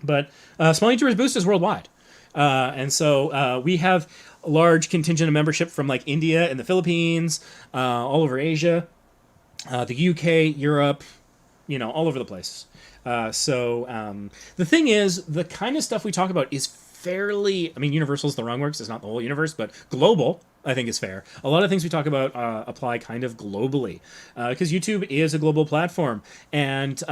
But Small YouTubers Boost is worldwide. And so we have a large contingent of membership from like India and the Philippines, all over Asia, the UK, Europe, all over the place. So the thing is, the kind of stuff we talk about is fairly, universal is the wrong word because it's not the whole universe, but global, I think is fair. A lot of things we talk about apply kind of globally because YouTube is a global platform. And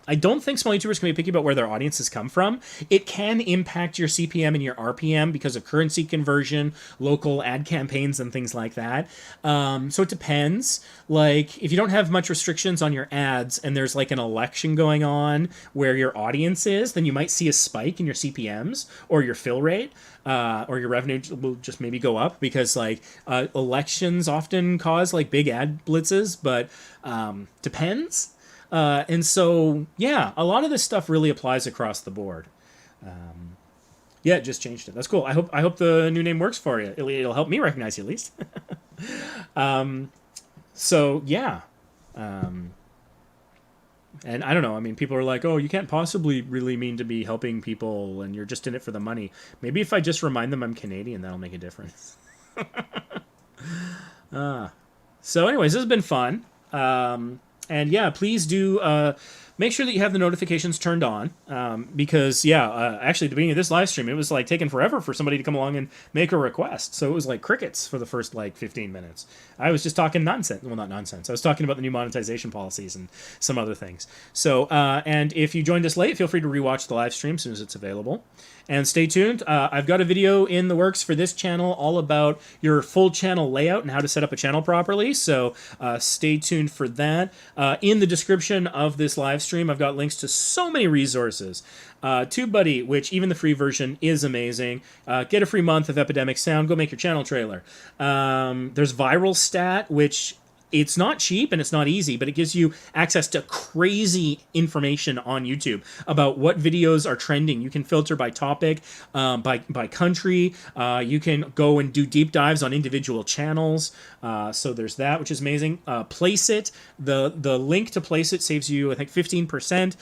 I don't think small YouTubers can be picky about where their audiences come from. It can impact your CPM and your RPM because of currency conversion, local ad campaigns, and things like that. So it depends. Like, if you don't have much restrictions on your ads and there's like an election going on where your audience is, then you might see a spike in your CPMs or your fill rate, or your revenue will just maybe go up because like elections often cause like big ad blitzes, but depends. And so, yeah, a lot of this stuff really applies across the board. Yeah, just changed it. That's cool. I hope the new name works for you. It'll help me recognize you at least. So, yeah. And I don't know. People are like, oh, you can't possibly really mean to be helping people and you're just in it for the money. Maybe if I just remind them I'm Canadian, that'll make a difference. So anyways, this has been fun. And yeah, please do make sure that you have the notifications turned on because, yeah, actually at the beginning of this live stream, it was like taking forever for somebody to come along and make a request. So it was like crickets for the first like 15 minutes. I was just talking nonsense. Well, not nonsense. I was talking about the new monetization policies and some other things. So, and if you joined us late, feel free to rewatch the live stream as soon as it's available. And stay tuned. I've got a video in the works for this channel all about your full channel layout and how to set up a channel properly. So stay tuned for that. In the description of this live stream, I've got links to so many resources. TubeBuddy, which even the free version is amazing. Get a free month of Epidemic Sound. Go make your channel trailer. There's ViralStat, which it's not cheap and it's not easy, but it gives you access to crazy information on YouTube about what videos are trending. You can filter by topic, by country. You can go and do deep dives on individual channels. So there's that, which is amazing. PlaceIt, the link to PlaceIt saves you, I think, 15%.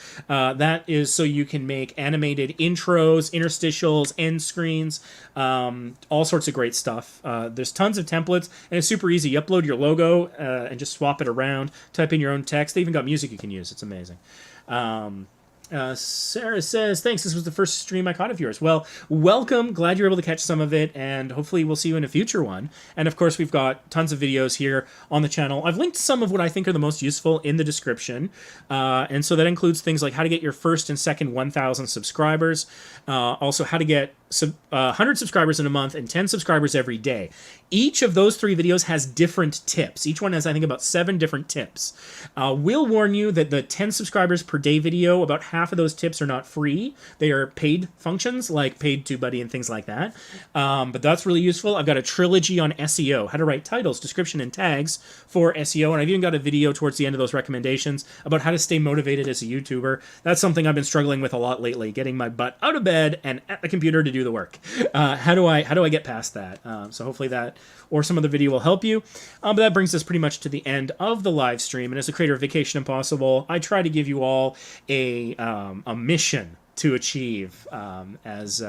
That is so you can make animated intros, interstitials, end screens, all sorts of great stuff. There's tons of templates, and it's super easy. You upload your logo and just swap it around, type in your own text. They even got music you can use. It's amazing. And Sarah says, thanks, this was the first stream I caught of yours. Well, welcome. Glad you were able to catch some of it, and hopefully we'll see you in a future one. And of course, we've got tons of videos here on the channel. I've linked some of what I think are the most useful in the description. And so that includes things like how to get your first and second 1,000 subscribers. Also, how to get 100 subscribers in a month and 10 subscribers every day. Each of those 3 videos has different tips. Each one has, I think, about 7 different tips. We'll warn you that the 10 subscribers per day video, about half of those tips are not free. They are paid functions, like paid TubeBuddy and things like that. But that's really useful. I've got a trilogy on SEO, how to write titles, description, and tags for SEO. And I've even got a video towards the end of those recommendations about how to stay motivated as a YouTuber. That's something I've been struggling with a lot lately, getting my butt out of bed and at the computer to do the work. How do I get past that? So hopefully that or some other video will help you. But that brings us pretty much to the end of the live stream. And as a creator of Vacation Impossible, I try to give you all a mission to achieve. And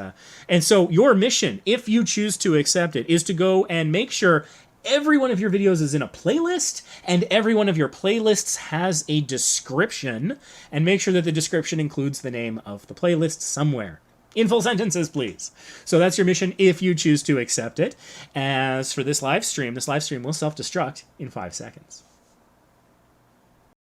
so your mission, if you choose to accept it, is to go and make sure every one of your videos is in a playlist, and every one of your playlists has a description, and make sure that the description includes the name of the playlist somewhere. In full sentences, please. So that's your mission if you choose to accept it. As for this live stream will self-destruct in 5 seconds.